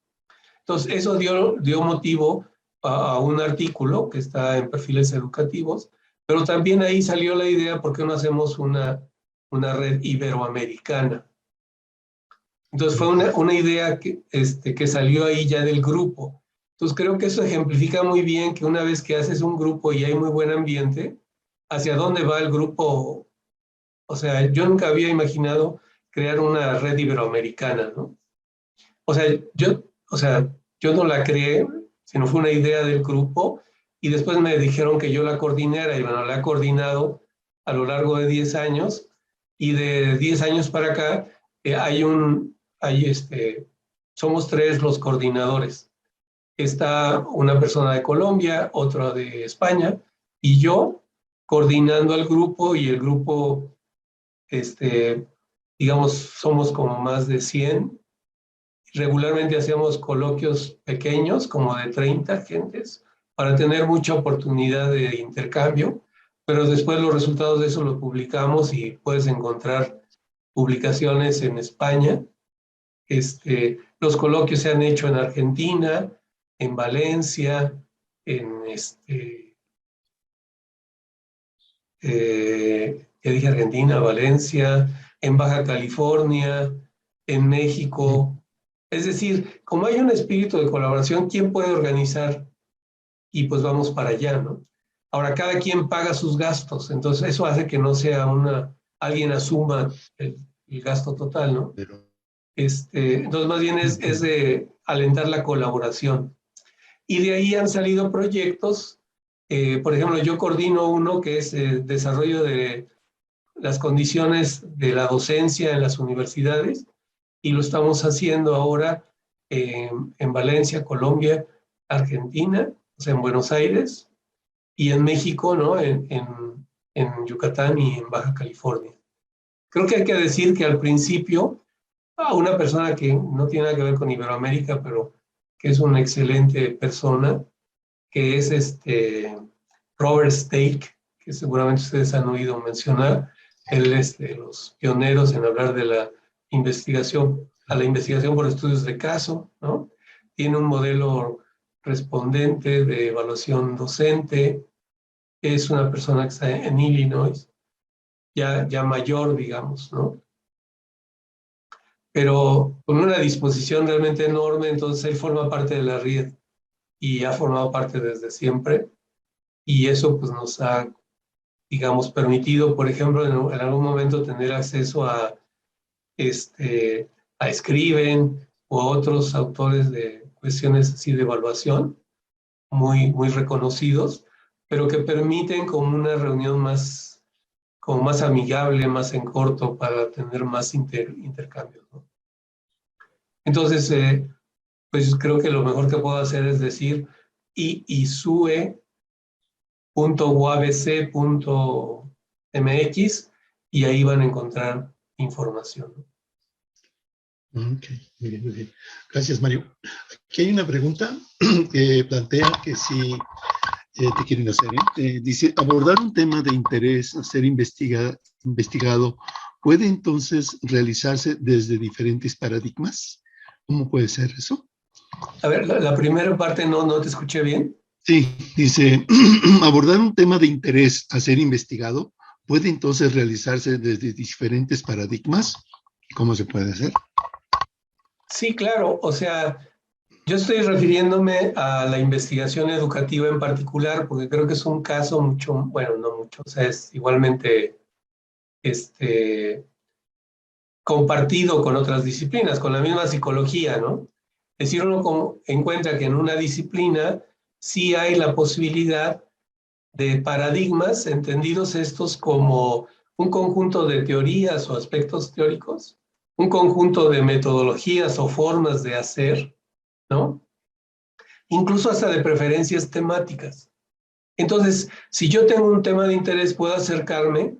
Entonces eso dio motivo a un artículo que está en Perfiles Educativos, pero también ahí salió la idea, ¿por qué no hacemos una red iberoamericana? Entonces fue una idea que salió ahí ya del grupo. Entonces creo que eso ejemplifica muy bien que una vez que haces un grupo y hay muy buen ambiente, ¿hacia dónde va el grupo? O sea, yo nunca había imaginado crear una red iberoamericana, ¿no? O sea, yo no la creé, sino fue una idea del grupo y después me dijeron que yo la coordinara y bueno, la he coordinado a lo largo de 10 años y de 10 años para acá somos 3 los coordinadores. Está una persona de Colombia, otra de España y yo coordinando al grupo y el grupo, digamos, somos como más de 100. Regularmente hacemos coloquios pequeños, como de 30 gentes, para tener mucha oportunidad de intercambio, pero después los resultados de eso los publicamos y puedes encontrar publicaciones en España. Los coloquios se han hecho en Argentina, en Valencia, ya dije Argentina, Valencia, en Baja California, en México. Es decir, como hay un espíritu de colaboración, ¿quién puede organizar? Y pues vamos para allá, ¿no? Ahora, cada quien paga sus gastos, entonces eso hace que no sea alguien asuma el gasto total, ¿no? Entonces, más bien es de alentar la colaboración. Y de ahí han salido proyectos. Por ejemplo, yo coordino uno que es el desarrollo de las condiciones de la docencia en las universidades y lo estamos haciendo ahora en Valencia, Colombia, Argentina, o sea, en Buenos Aires y en México, ¿no? En Yucatán y en Baja California. Creo que hay que decir que al principio, una persona que no tiene nada que ver con Iberoamérica, pero que es una excelente persona, que es Robert Stake, que seguramente ustedes han oído mencionar. Él es de los pioneros en hablar de la investigación por estudios de caso, ¿no? Tiene un modelo respondente de evaluación docente. Es una persona que está en Illinois, ya mayor, digamos, ¿no? Pero con una disposición realmente enorme, entonces él forma parte de la red y ha formado parte desde siempre. Y eso pues nos ha, digamos, permitido, por ejemplo, en algún momento tener acceso a Scriven o a otros autores de cuestiones así de evaluación, muy, muy reconocidos, pero que permiten como una reunión como más amigable, más en corto, para tener más intercambios, ¿no? Entonces, pues creo que lo mejor que puedo hacer es decir iisue.uabc.mx y ahí van a encontrar información, ¿no? Ok, muy bien, muy bien. Gracias, Mario. Aquí hay una pregunta que plantea que si te quieren hacer, dice, abordar un tema de interés a ser investigado puede entonces realizarse desde diferentes paradigmas. ¿Cómo puede ser eso? A ver, la primera parte no te escuché bien. Sí, dice, abordar un tema de interés a ser investigado puede entonces realizarse desde diferentes paradigmas. ¿Cómo se puede hacer? Sí, claro. O sea, yo estoy refiriéndome a la investigación educativa en particular, porque creo que es un caso mucho, bueno, no mucho, o sea, es igualmente compartido con otras disciplinas, con la misma psicología, ¿no? Es decir, uno encuentra que en una disciplina sí hay la posibilidad de paradigmas, entendidos estos como un conjunto de teorías o aspectos teóricos, un conjunto de metodologías o formas de hacer, ¿no? Incluso hasta de preferencias temáticas. Entonces, si yo tengo un tema de interés, puedo acercarme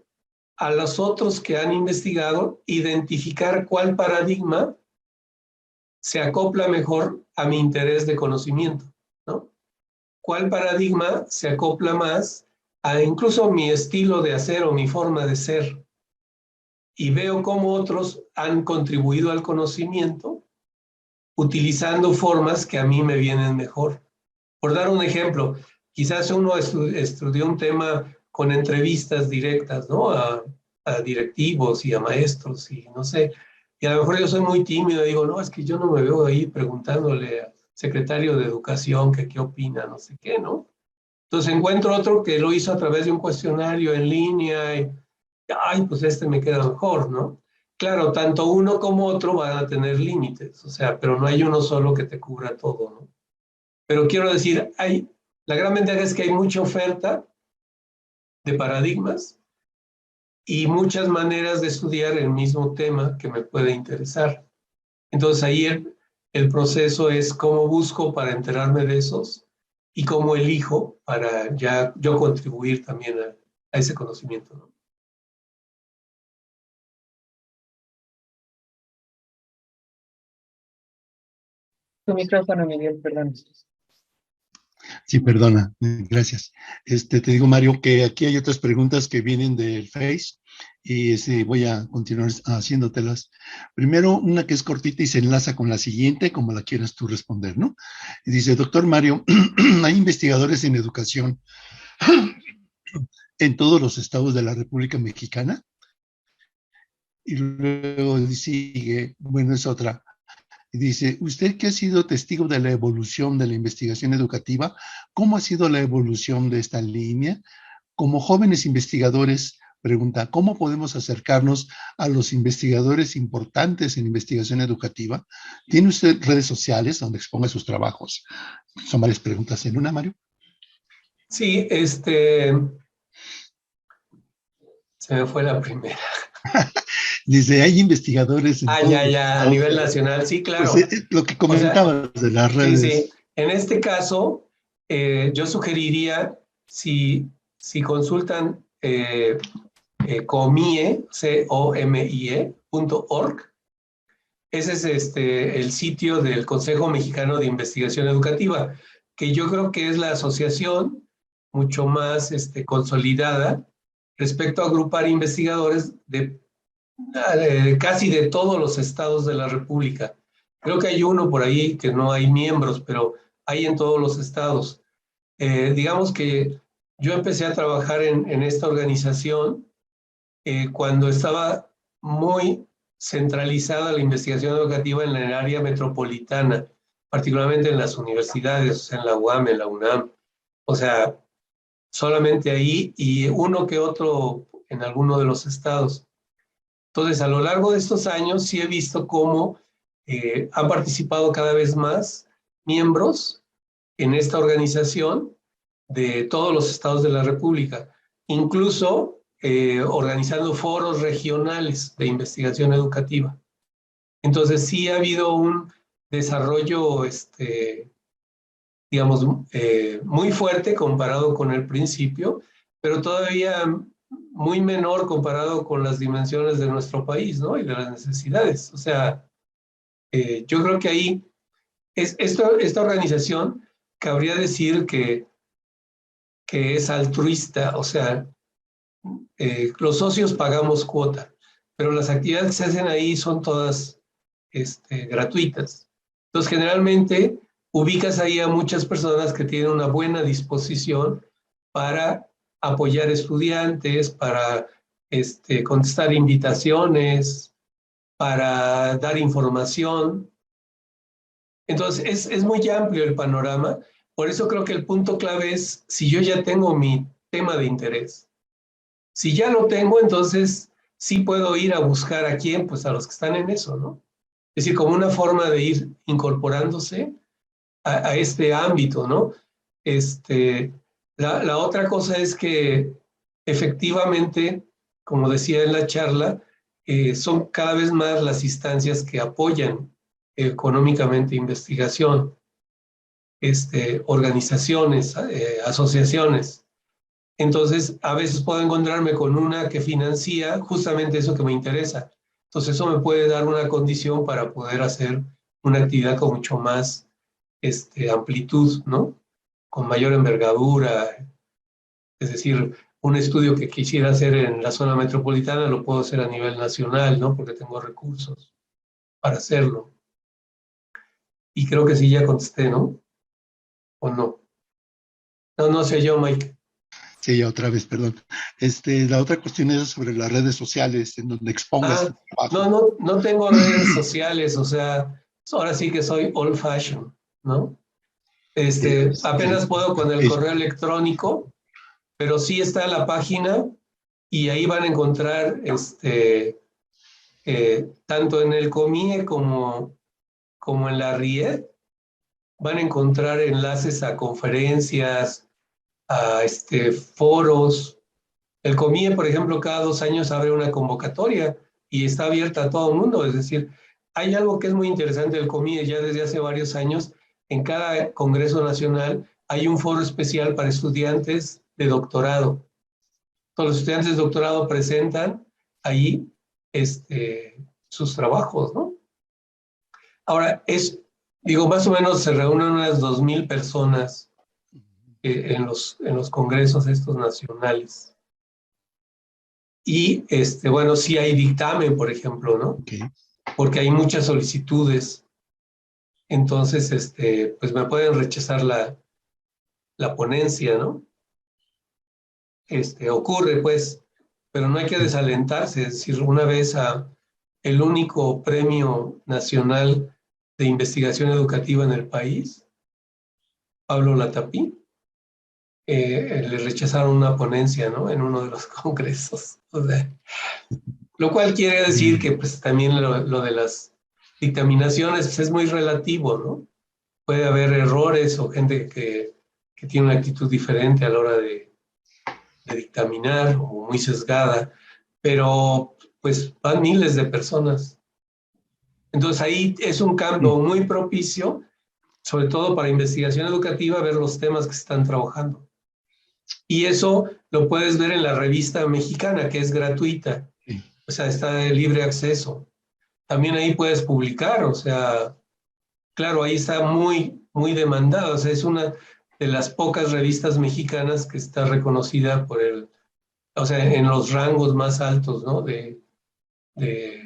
a los otros que han investigado, identificar cuál paradigma se acopla mejor a mi interés de conocimiento, ¿no? cuál paradigma se acopla más a incluso mi estilo de hacer o mi forma de ser. Y veo cómo otros han contribuido al conocimiento utilizando formas que a mí me vienen mejor. Por dar un ejemplo, quizás uno estudió un tema con entrevistas directas, ¿no? A directivos y a maestros y no sé. Y a lo mejor yo soy muy tímido y digo, no, es que yo no me veo ahí preguntándole al secretario de Educación que qué opina, no sé qué, ¿no? Entonces encuentro otro que lo hizo a través de un cuestionario en línea y, ay, pues este me queda mejor, ¿no? Claro, tanto uno como otro van a tener límites, o sea, pero no hay uno solo que te cubra todo, ¿no? Pero quiero decir, la gran ventaja es que hay mucha oferta de paradigmas y muchas maneras de estudiar el mismo tema que me puede interesar. Entonces ahí el proceso es cómo busco para enterarme de esos y cómo elijo para ya yo contribuir también a ese conocimiento, ¿no? Tu micrófono, Miguel, perdón. Sí, perdona, gracias. Te digo, Mario, que aquí hay otras preguntas que vienen del Face y voy a continuar haciéndotelas. Primero, una que es cortita y se enlaza con la siguiente, como la quieras tú responder, ¿no? Y dice, doctor Mario, hay investigadores en educación en todos los estados de la República Mexicana. Y luego sigue, bueno, es otra. Dice, usted que ha sido testigo de la evolución de la investigación educativa, ¿cómo ha sido la evolución de esta línea? Como jóvenes investigadores, pregunta, ¿cómo podemos acercarnos a los investigadores importantes en investigación educativa? ¿Tiene usted redes sociales donde exponga sus trabajos? Son varias preguntas en una, Mario. Sí, se me fue la primera. Dice, hay investigadores en ya, a nivel nacional, sí, claro. Pues, lo que comentabas, o sea, de las redes. Sí, sí. En este caso, yo sugeriría, si consultan comie, comie.org, ese es el sitio del Consejo Mexicano de Investigación Educativa, que yo creo que es la asociación mucho más consolidada respecto a agrupar investigadores de casi de todos los estados de la República. Creo que hay uno por ahí que no hay miembros, pero hay en todos los estados. Digamos que yo empecé a trabajar en esta organización cuando estaba muy centralizada la investigación educativa en el área metropolitana, particularmente en las universidades, o sea, en la UAM, en la UNAM. O sea, solamente ahí y uno que otro en alguno de los estados. Entonces, a lo largo de estos años sí he visto cómo han participado cada vez más miembros en esta organización de todos los estados de la República, incluso organizando foros regionales de investigación educativa. Entonces, sí ha habido un desarrollo, digamos, muy fuerte comparado con el principio, pero todavía muy menor comparado con las dimensiones de nuestro país, ¿no? Y de las necesidades. O sea, yo creo que ahí, esta organización cabría decir que es altruista, o sea, los socios pagamos cuota, pero las actividades que se hacen ahí son todas gratuitas. Entonces, generalmente, ubicas ahí a muchas personas que tienen una buena disposición para apoyar estudiantes, para contestar invitaciones, para dar información. Entonces, es muy amplio el panorama. Por eso creo que el punto clave es si yo ya tengo mi tema de interés. Si ya lo tengo, entonces sí puedo ir a buscar a quién, pues a los que están en eso, ¿no? Es decir, como una forma de ir incorporándose a este ámbito, ¿no? La otra cosa es que efectivamente, como decía en la charla, son cada vez más las instancias que apoyan económicamente investigación, organizaciones, asociaciones. Entonces, a veces puedo encontrarme con una que financia justamente eso que me interesa. Entonces, eso me puede dar una condición para poder hacer una actividad con mucho más amplitud, ¿no? con mayor envergadura. Es decir, un estudio que quisiera hacer en la zona metropolitana lo puedo hacer a nivel nacional, ¿no? Porque tengo recursos para hacerlo. Y creo que sí ya contesté, ¿no? ¿O no? No sé yo, Mike. Sí, ya otra vez, perdón. La otra cuestión es sobre las redes sociales, en donde expongas tu trabajo. No tengo redes sociales, o sea, ahora sí que soy old fashion, ¿no? Apenas puedo con el correo electrónico, pero sí está la página y ahí van a encontrar tanto en el COMIE como en la RIED, van a encontrar enlaces a conferencias, a foros. El COMIE, por ejemplo, cada 2 años abre una convocatoria y está abierta a todo el mundo. Es decir, hay algo que es muy interesante del COMIE ya desde hace varios años. En cada Congreso Nacional hay un foro especial para estudiantes de doctorado. Todos los estudiantes de doctorado presentan ahí sus trabajos, ¿no? Ahora, más o menos se reúnen unas 2,000 personas en los congresos estos nacionales. Y, bueno, sí hay dictamen, por ejemplo, ¿no? Okay. Porque hay muchas solicitudes. Entonces, pues me pueden rechazar la ponencia, ¿no? Ocurre, pues, pero no hay que desalentarse. Es decir, una vez el único premio nacional de investigación educativa en el país, Pablo Latapí, le rechazaron una ponencia, ¿no? En uno de los congresos. O sea, lo cual quiere decir que pues también lo de las dictaminaciones pues, es muy relativo, ¿no? Puede haber errores o gente que tiene una actitud diferente a la hora de dictaminar o muy sesgada, pero pues van miles de personas. Entonces ahí es un campo muy propicio, sobre todo para investigación educativa, ver los temas que se están trabajando. Y eso lo puedes ver en la revista mexicana, que es gratuita. O sea, está de libre acceso. También ahí puedes publicar, o sea, claro, ahí está muy, muy demandado. O sea, es una de las pocas revistas mexicanas que está reconocida o sea, en los rangos más altos, ¿no? De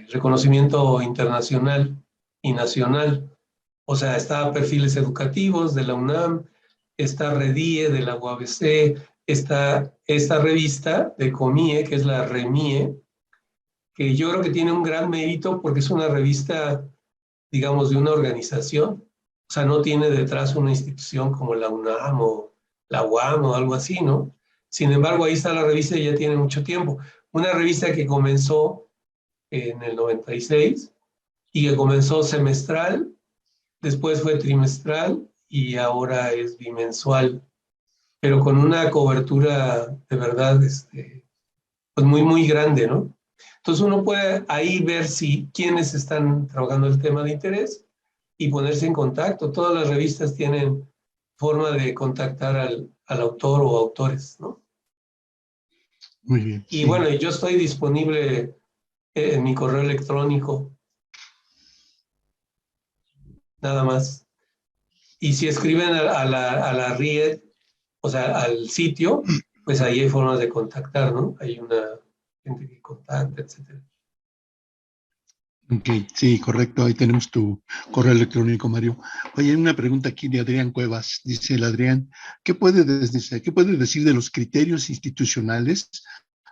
reconocimiento internacional y nacional. O sea, está Perfiles Educativos de la UNAM, está Redie de la UABC, está esta revista de COMIE, que es la REMIE, que yo creo que tiene un gran mérito porque es una revista, digamos, de una organización. O sea, no tiene detrás una institución como la UNAM o la UAM o algo así, ¿no? Sin embargo, ahí está la revista y ya tiene mucho tiempo. Una revista que comenzó en el 96 y que comenzó semestral, después fue trimestral y ahora es bimensual, pero con una cobertura de verdad pues muy, muy grande, ¿no? Entonces uno puede ahí ver quiénes están trabajando el tema de interés y ponerse en contacto. Todas las revistas tienen forma de contactar al autor o autores, ¿no? Muy bien. Y sí. bueno, yo estoy disponible en mi correo electrónico, nada más. Y si escriben a la RIED, o sea, al sitio, pues ahí hay formas de contactar, ¿no? Hay una gente que contacta, etcétera. Ok, sí, correcto. Ahí tenemos tu correo electrónico, Mario. Oye, hay una pregunta aquí de Adrián Cuevas. Dice el Adrián, ¿qué puede decir de los criterios institucionales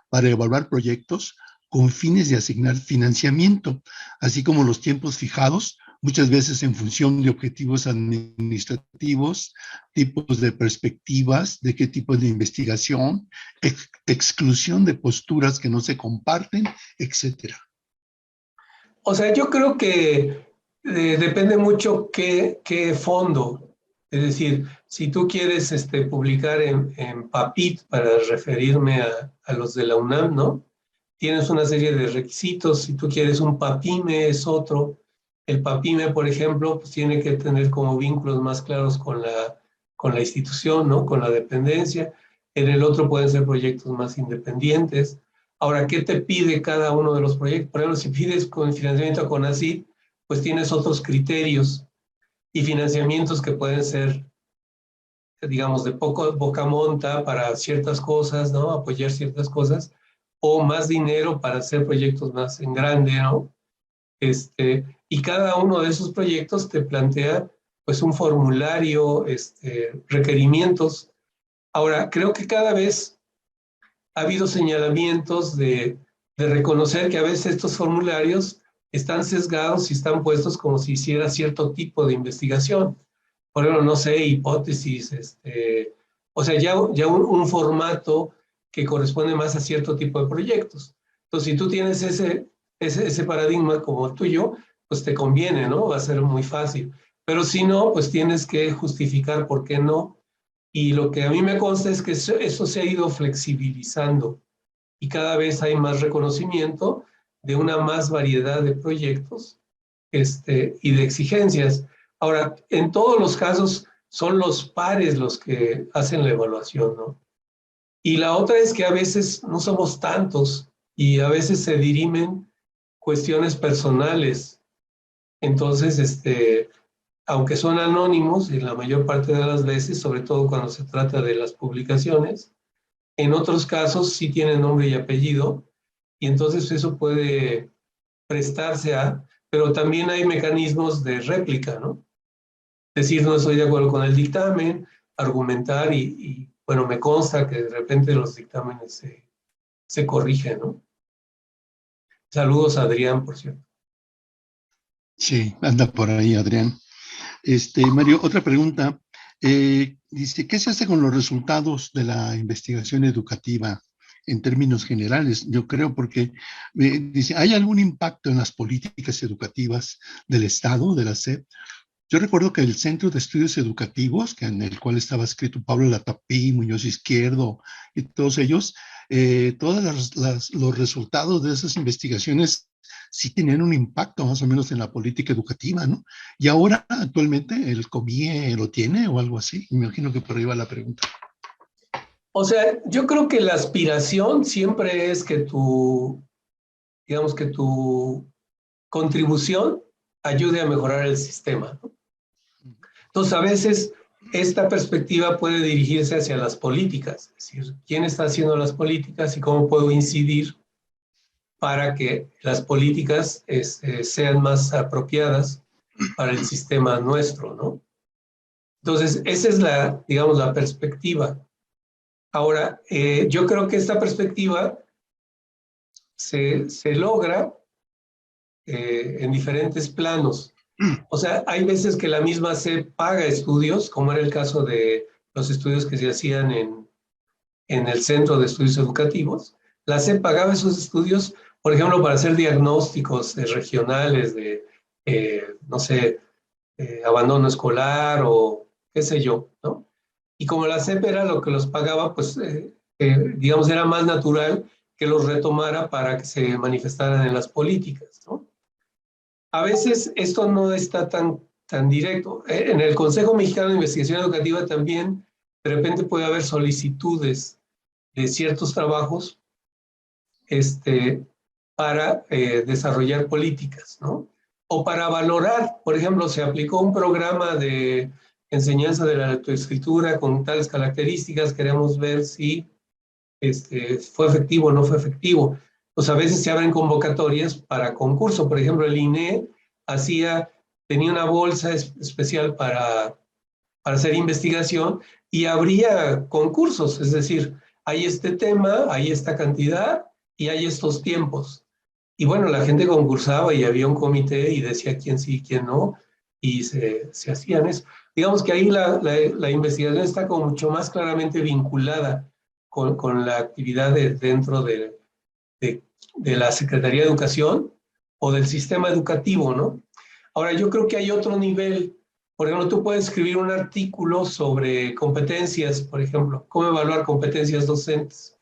para evaluar proyectos con fines de asignar financiamiento, así como los tiempos fijados, muchas veces en función de objetivos administrativos, tipos de perspectivas, de qué tipo de investigación, exclusión de posturas que no se comparten, etcétera? O sea, yo creo que depende mucho qué fondo. Es decir, si tú quieres publicar en PAPIT, para referirme a los de la UNAM, ¿no? Tienes una serie de requisitos. Si tú quieres un PAPIME es otro. El PAPIME, por ejemplo, pues tiene que tener como vínculos más claros con la institución, ¿no? Con la dependencia. En el otro pueden ser proyectos más independientes. Ahora, ¿qué te pide cada uno de los proyectos? Por ejemplo, si pides con financiamiento a CONACYT, pues tienes otros criterios y financiamientos que pueden ser digamos, de poca monta para ciertas cosas, ¿no? Apoyar ciertas cosas, o más dinero para hacer proyectos más en grande, ¿no? Y cada uno de esos proyectos te plantea, pues, un formulario, requerimientos. Ahora, creo que cada vez ha habido señalamientos de reconocer que a veces estos formularios están sesgados y están puestos como si hiciera cierto tipo de investigación. Por ejemplo, no sé, hipótesis, o sea, ya un formato que corresponde más a cierto tipo de proyectos. Entonces, si tú tienes ese paradigma como el tuyo, pues te conviene, ¿no? Va a ser muy fácil. Pero si no, pues tienes que justificar por qué no. Y lo que a mí me consta es que eso se ha ido flexibilizando y cada vez hay más reconocimiento de una más variedad de proyectos y de exigencias. Ahora, en todos los casos son los pares los que hacen la evaluación, ¿no? Y la otra es que a veces no somos tantos y a veces se dirimen cuestiones personales. Entonces, aunque son anónimos, en la mayor parte de las veces, sobre todo cuando se trata de las publicaciones, en otros casos sí tienen nombre y apellido, y entonces eso puede prestarse a, pero también hay mecanismos de réplica, ¿no? Decir, no estoy de acuerdo con el dictamen, argumentar y bueno, me consta que de repente los dictámenes se corrigen, ¿no? Saludos a Adrián, por cierto. Sí, anda por ahí, Adrián. Mario, otra pregunta. Dice, ¿qué se hace con los resultados de la investigación educativa en términos generales? Yo creo porque, dice, ¿hay algún impacto en las políticas educativas del Estado, de la SEP? Yo recuerdo que el Centro de Estudios Educativos, en el cual estaba escrito Pablo Latapí, Muñoz Izquierdo y todos ellos, todos los resultados de esas investigaciones sí tenían un impacto más o menos en la política educativa, ¿no? Y ahora, actualmente, el COBIE lo tiene o algo así. Me imagino que por ahí va la pregunta. O sea, yo creo que la aspiración siempre es que digamos que tu contribución ayude a mejorar el sistema, ¿no? Entonces, a veces esta perspectiva puede dirigirse hacia las políticas, es decir, quién está haciendo las políticas y cómo puedo incidir para que las políticas sean más apropiadas para el sistema nuestro, ¿no? Entonces, esa es digamos, la perspectiva. Ahora, yo creo que esta perspectiva se logra en diferentes planos. O sea, hay veces que la misma SEP paga estudios, como era el caso de los estudios que se hacían en el Centro de Estudios Educativos. La SEP pagaba esos estudios, por ejemplo, para hacer diagnósticos regionales de, no sé, abandono escolar o qué sé yo, ¿no? Y como la SEP era lo que los pagaba, pues, digamos, era más natural que los retomara para que se manifestaran en las políticas, ¿no? A veces esto no está tan directo. En el Consejo Mexicano de Investigación Educativa también de repente puede haber solicitudes de ciertos trabajos para desarrollar políticas, ¿no? O para valorar, por ejemplo, se aplicó un programa de enseñanza de la lectoescritura con tales características, queremos ver si fue efectivo o no fue efectivo. Pues a veces se abren convocatorias para concurso. Por ejemplo, el INE tenía una bolsa especial para hacer investigación y habría concursos, es decir, hay este tema, hay esta cantidad y hay estos tiempos. Y bueno, la gente concursaba y había un comité y decía quién sí y quién no, y se hacían eso. Digamos que ahí la investigación está como mucho más claramente vinculada con la actividad dentro de la Secretaría de Educación o del sistema educativo, ¿no? Ahora, yo creo que hay otro nivel. Por ejemplo, tú puedes escribir un artículo sobre competencias, por ejemplo, cómo evaluar competencias docentes.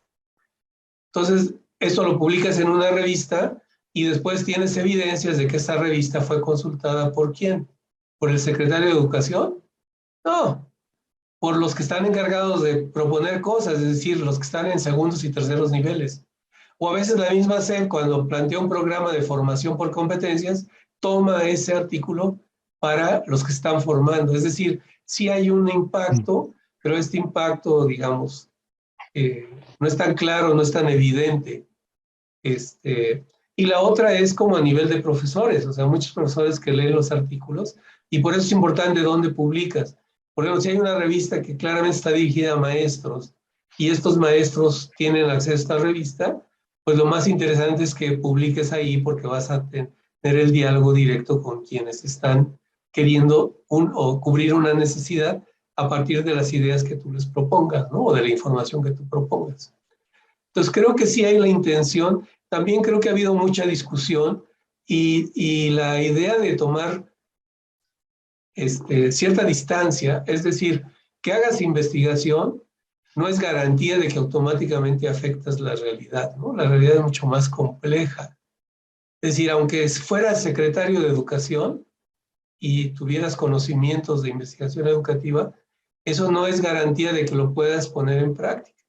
Entonces, esto lo publicas en una revista y después tienes evidencias de que esta revista fue consultada ¿por quién? ¿Por el secretario de Educación? No, por los que están encargados de proponer cosas, es decir, los que están en segundos y terceros niveles. O a veces la misma SEP, cuando plantea un programa de formación por competencias, toma ese artículo para los que están formando. Es decir, sí hay un impacto, pero este impacto, digamos, no es tan claro, no es tan evidente. Y la otra es como a nivel de profesores, o sea, muchos profesores que leen los artículos, y por eso es importante dónde publicas. Por ejemplo, si hay una revista que claramente está dirigida a maestros, y estos maestros tienen acceso a esta revista, pues lo más interesante es que publiques ahí porque vas a tener el diálogo directo con quienes están queriendo o cubrir una necesidad a partir de las ideas que tú les propongas, ¿no? O de la información que tú propongas. Entonces creo que sí hay la intención. También creo que ha habido mucha discusión y la idea de tomar cierta distancia, es decir, que hagas investigación, no es garantía de que automáticamente afectas la realidad, ¿no? La realidad es mucho más compleja. Es decir, aunque fueras secretario de Educación y tuvieras conocimientos de investigación educativa, eso no es garantía de que lo puedas poner en práctica.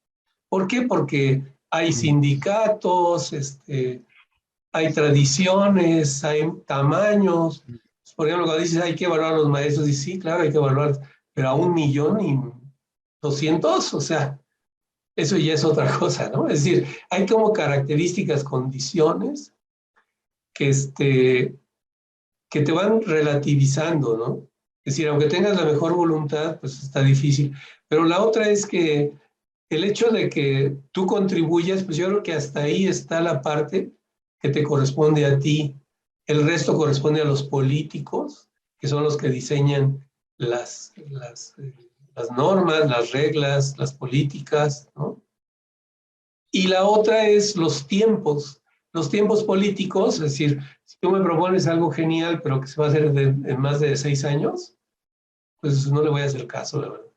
¿Por qué? Porque hay sindicatos, hay tradiciones, hay tamaños. Por ejemplo, cuando dices hay que evaluar a los maestros, y sí, claro, hay que evaluar, pero a 1.200.000, o sea, eso ya es otra cosa, ¿no? Es decir, hay como características, condiciones que te van relativizando, ¿no? Es decir, aunque tengas la mejor voluntad, pues está difícil. Pero la otra es que el hecho de que tú contribuyas, pues yo creo que hasta ahí está la parte que te corresponde a ti. El resto corresponde a los políticos, que son los que diseñan las normas, las reglas, las políticas, ¿no? Y la otra es los tiempos políticos, es decir, si tú me propones algo genial, pero que se va a hacer en más de 6 años, pues no le voy a hacer caso, la verdad,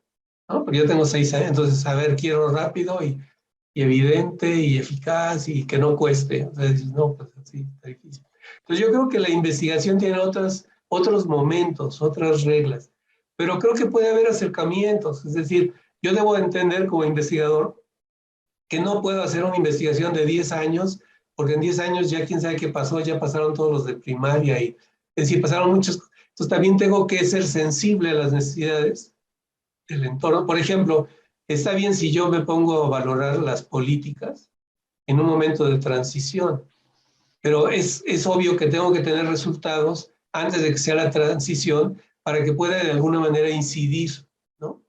¿no? Porque yo tengo 6 años, entonces, a ver, quiero rápido y evidente y eficaz y que no cueste. O sea, dices, no, pues así está difícil. Entonces yo creo que la investigación tiene otros momentos, otras reglas, pero creo que puede haber acercamientos, es decir, yo debo entender como investigador que no puedo hacer una investigación de 10 años, porque en 10 años ya quién sabe qué pasó, ya pasaron todos los de primaria, y es decir, pasaron muchos. Entonces también tengo que ser sensible a las necesidades del entorno. Por ejemplo, está bien si yo me pongo a valorar las políticas en un momento de transición, pero es obvio que tengo que tener resultados antes de que sea la transición para que pueda de alguna manera incidir, ¿no?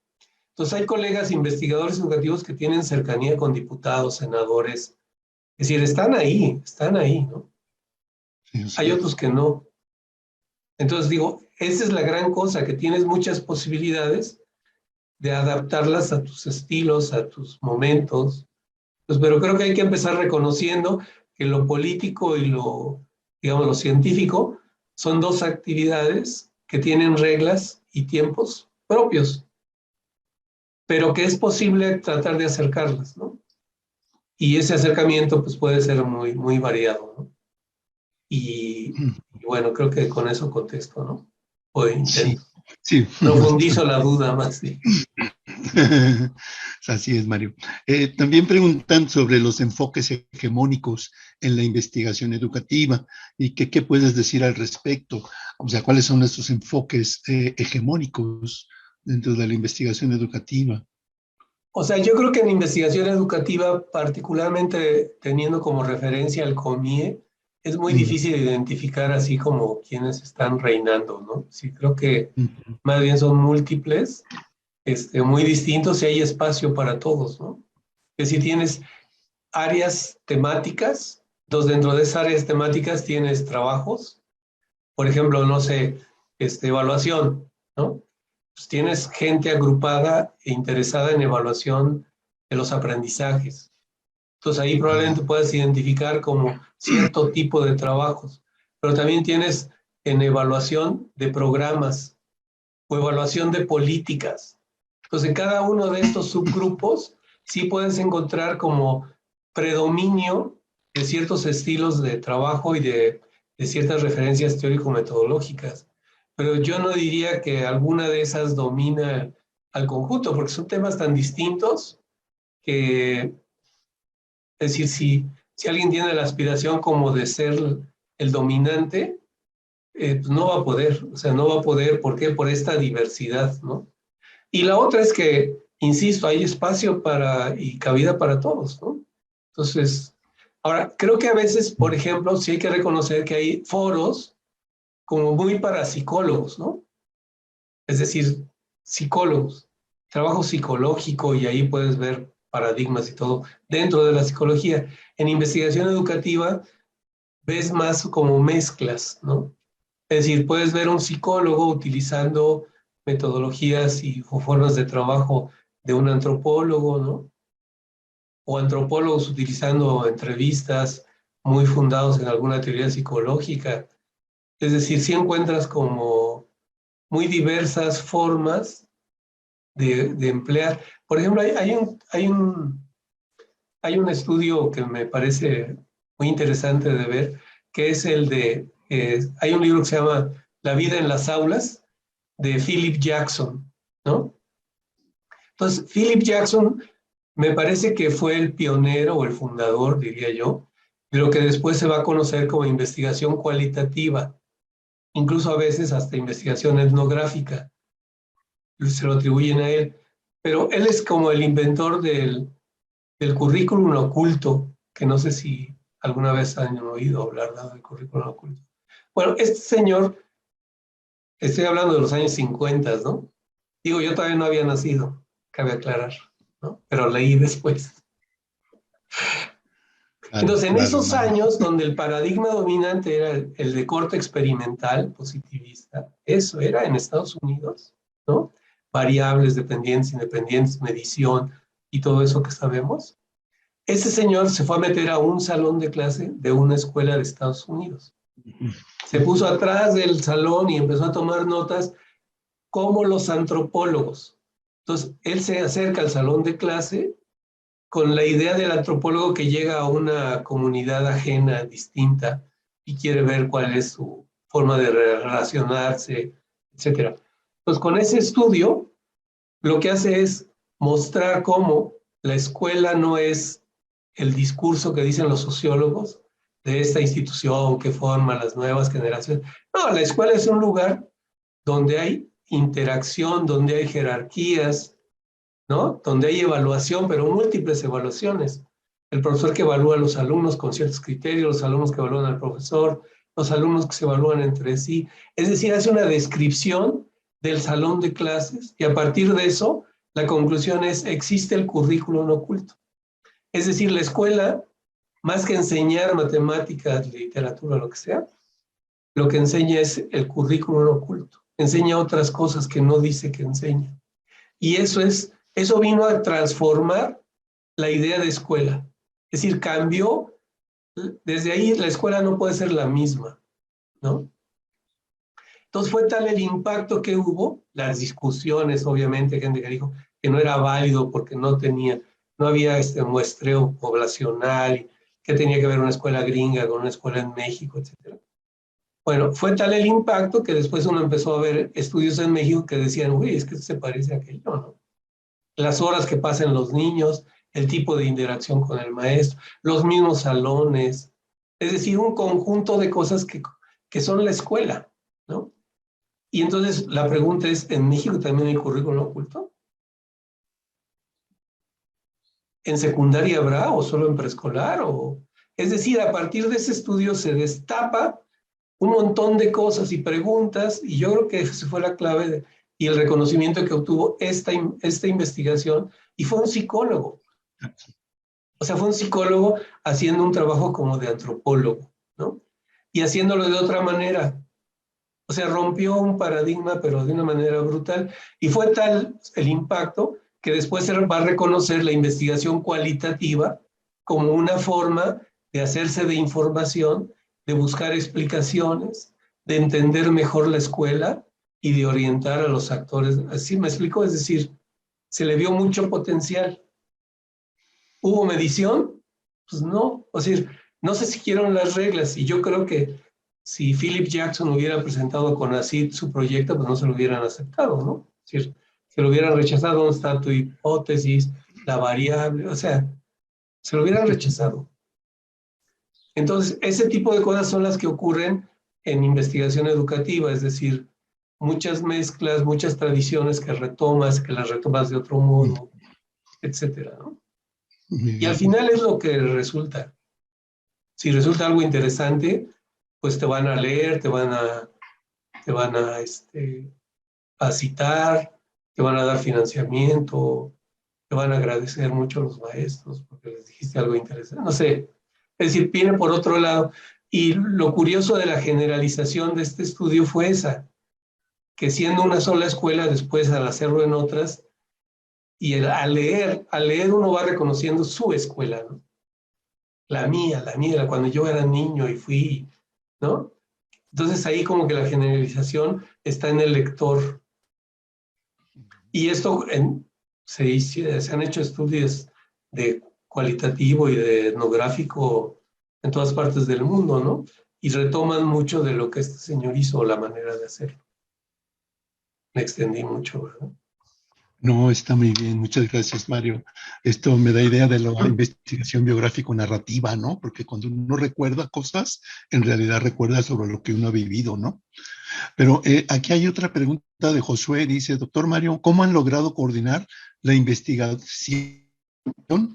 Entonces hay colegas investigadores educativos que tienen cercanía con diputados, senadores, es decir, están ahí, ¿no? Sí, sí. Hay otros que no. Entonces digo, esa es la gran cosa, que tienes muchas posibilidades de adaptarlas a tus estilos, a tus momentos. Pues, pero creo que hay que empezar reconociendo que lo político y digamos, lo científico son dos actividades que tienen reglas y tiempos propios, pero que es posible tratar de acercarlas, ¿no? Y ese acercamiento pues puede ser muy, muy variado, ¿no? Y bueno, creo que con eso contesto, ¿no? O intento. Sí. Profundizo la duda más, sí. Así es, Mario. También preguntan sobre los enfoques hegemónicos en la investigación educativa y qué puedes decir al respecto. O sea, ¿cuáles son estos enfoques hegemónicos dentro de la investigación educativa? O sea, yo creo que en investigación educativa, particularmente teniendo como referencia al CONIE, es muy difícil identificar así como quienes están reinando, ¿no? Sí, creo que más bien son múltiples, muy distintos y hay espacio para todos, ¿no? Es decir, tienes áreas temáticas, entonces dentro de esas áreas temáticas tienes trabajos, por ejemplo, no sé, evaluación, ¿no? Pues tienes gente agrupada e interesada en evaluación de los aprendizajes. Entonces ahí probablemente puedas identificar como cierto tipo de trabajos, pero también tienes en evaluación de programas o evaluación de políticas. Entonces en cada uno de estos subgrupos sí puedes encontrar como predominio de ciertos estilos de trabajo y de ciertas referencias teórico-metodológicas. Pero yo no diría que alguna de esas domina al conjunto, porque son temas tan distintos que, es decir, si alguien tiene la aspiración como de ser el dominante, pues no va a poder, o sea, no va a poder, ¿por qué? Por esta diversidad, ¿no? Y la otra es que insisto, hay espacio y cabida para todos, ¿no? Entonces, ahora, creo que a veces, por ejemplo, sí hay que reconocer que hay foros como muy para psicólogos, ¿no? Es decir, psicólogos, trabajo psicológico, y ahí puedes ver paradigmas y todo dentro de la psicología. En investigación educativa ves más como mezclas, ¿no? Es decir, puedes ver un psicólogo utilizando metodologías o formas de trabajo de un antropólogo, ¿no? O antropólogos utilizando entrevistas muy fundados en alguna teoría psicológica. Es decir, sí encuentras como muy diversas formas de emplear. Por ejemplo, hay un estudio que me parece muy interesante de ver, que es el de, hay un libro que se llama La vida en las aulas, de Philip Jackson, ¿no? Entonces, Philip Jackson me parece que fue el pionero o el fundador, diría yo, de lo que después se va a conocer como investigación cualitativa, incluso a veces hasta investigación etnográfica, se lo atribuyen a él, pero él es como el inventor del currículum oculto, que no sé si alguna vez han oído hablar del currículum oculto. Bueno, este señor, estoy hablando de los años 50, ¿no? Digo, yo todavía no había nacido, cabe aclarar, ¿no? Pero leí después. Entonces, en esos años donde el paradigma dominante era el de corte experimental positivista, eso era en Estados Unidos, ¿no? Variables, dependientes, independientes, medición y todo eso que sabemos. Ese señor se fue a meter a un salón de clase de una escuela de Estados Unidos. Se puso atrás del salón y empezó a tomar notas como los antropólogos. Entonces, él se acerca al salón de clase con la idea del antropólogo que llega a una comunidad ajena, distinta, y quiere ver cuál es su forma de relacionarse, etc. Pues con ese estudio, lo que hace es mostrar cómo la escuela no es el discurso que dicen los sociólogos de esta institución que forma las nuevas generaciones. No, la escuela es un lugar donde hay interacción, donde hay jerarquías, ¿no? Donde hay evaluación, pero múltiples evaluaciones. El profesor que evalúa a los alumnos con ciertos criterios, los alumnos que evalúan al profesor, los alumnos que se evalúan entre sí. Es decir, hace una descripción del salón de clases y a partir de eso, la conclusión es, existe el currículum oculto. Es decir, la escuela, más que enseñar matemáticas, literatura, lo que sea, lo que enseña es el currículum oculto. Enseña otras cosas que no dice que enseña. Y eso vino a transformar la idea de escuela. Es decir, cambió, desde ahí la escuela no puede ser la misma, ¿no? Entonces fue tal el impacto que hubo, las discusiones, obviamente, gente que dijo que no era válido porque no había este muestreo poblacional, que tenía que ver una escuela gringa con una escuela en México, etc. Bueno, fue tal el impacto que después uno empezó a ver estudios en México que decían, uy, es que se parece a aquello, ¿no? Las horas que pasan los niños, el tipo de interacción con el maestro, los mismos salones, es decir, un conjunto de cosas que son la escuela, ¿no? Y entonces la pregunta es, ¿en México también hay currículum oculto? ¿En secundaria habrá o solo en preescolar? Es decir, a partir de ese estudio se destapa un montón de cosas y preguntas, y yo creo que esa fue la clave y el reconocimiento que obtuvo esta investigación, y fue un psicólogo. O sea, fue un psicólogo haciendo un trabajo como de antropólogo, ¿no? Y haciéndolo de otra manera. O sea, rompió un paradigma, pero de una manera brutal. Y fue tal el impacto que después se va a reconocer la investigación cualitativa como una forma de hacerse de información, de buscar explicaciones, de entender mejor la escuela y de orientar a los actores. ¿Así me explico? Es decir, se le vio mucho potencial. ¿Hubo medición? Pues no. O sea, no se siguieron las reglas y yo creo que si Philip Jackson hubiera presentado con CONACYT su proyecto, pues no se lo hubieran aceptado, ¿no? Es decir, se lo hubieran rechazado, ¿dónde está tu hipótesis, la variable? O sea, se lo hubieran rechazado. Entonces, ese tipo de cosas son las que ocurren en investigación educativa, es decir, muchas mezclas, muchas tradiciones que las retomas de otro modo, etcétera, ¿no? Y al final es lo que resulta. Si resulta algo interesante, pues te van a leer, te van a citar, te van a dar financiamiento, te van a agradecer mucho los maestros porque les dijiste algo interesante. No sé, es decir, viene por otro lado. Y lo curioso de la generalización de este estudio fue esa, que siendo una sola escuela, después al hacerlo en otras, y al leer uno va reconociendo su escuela, ¿no? La mía, cuando yo era niño y fui, ¿no? Entonces ahí como que la generalización está en el lector. Y esto se han hecho estudios de cualitativo y de etnográfico en todas partes del mundo, ¿no? Y retoman mucho de lo que este señor hizo, la manera de hacerlo. Me extendí mucho, ¿verdad? No, está muy bien. Muchas gracias, Mario. Esto me da idea de la investigación biográfico-narrativa, ¿no? Porque cuando uno recuerda cosas, en realidad recuerda sobre lo que uno ha vivido, ¿no? Pero aquí hay otra pregunta de Josué. Dice, doctor Mario, ¿cómo han logrado coordinar la investigación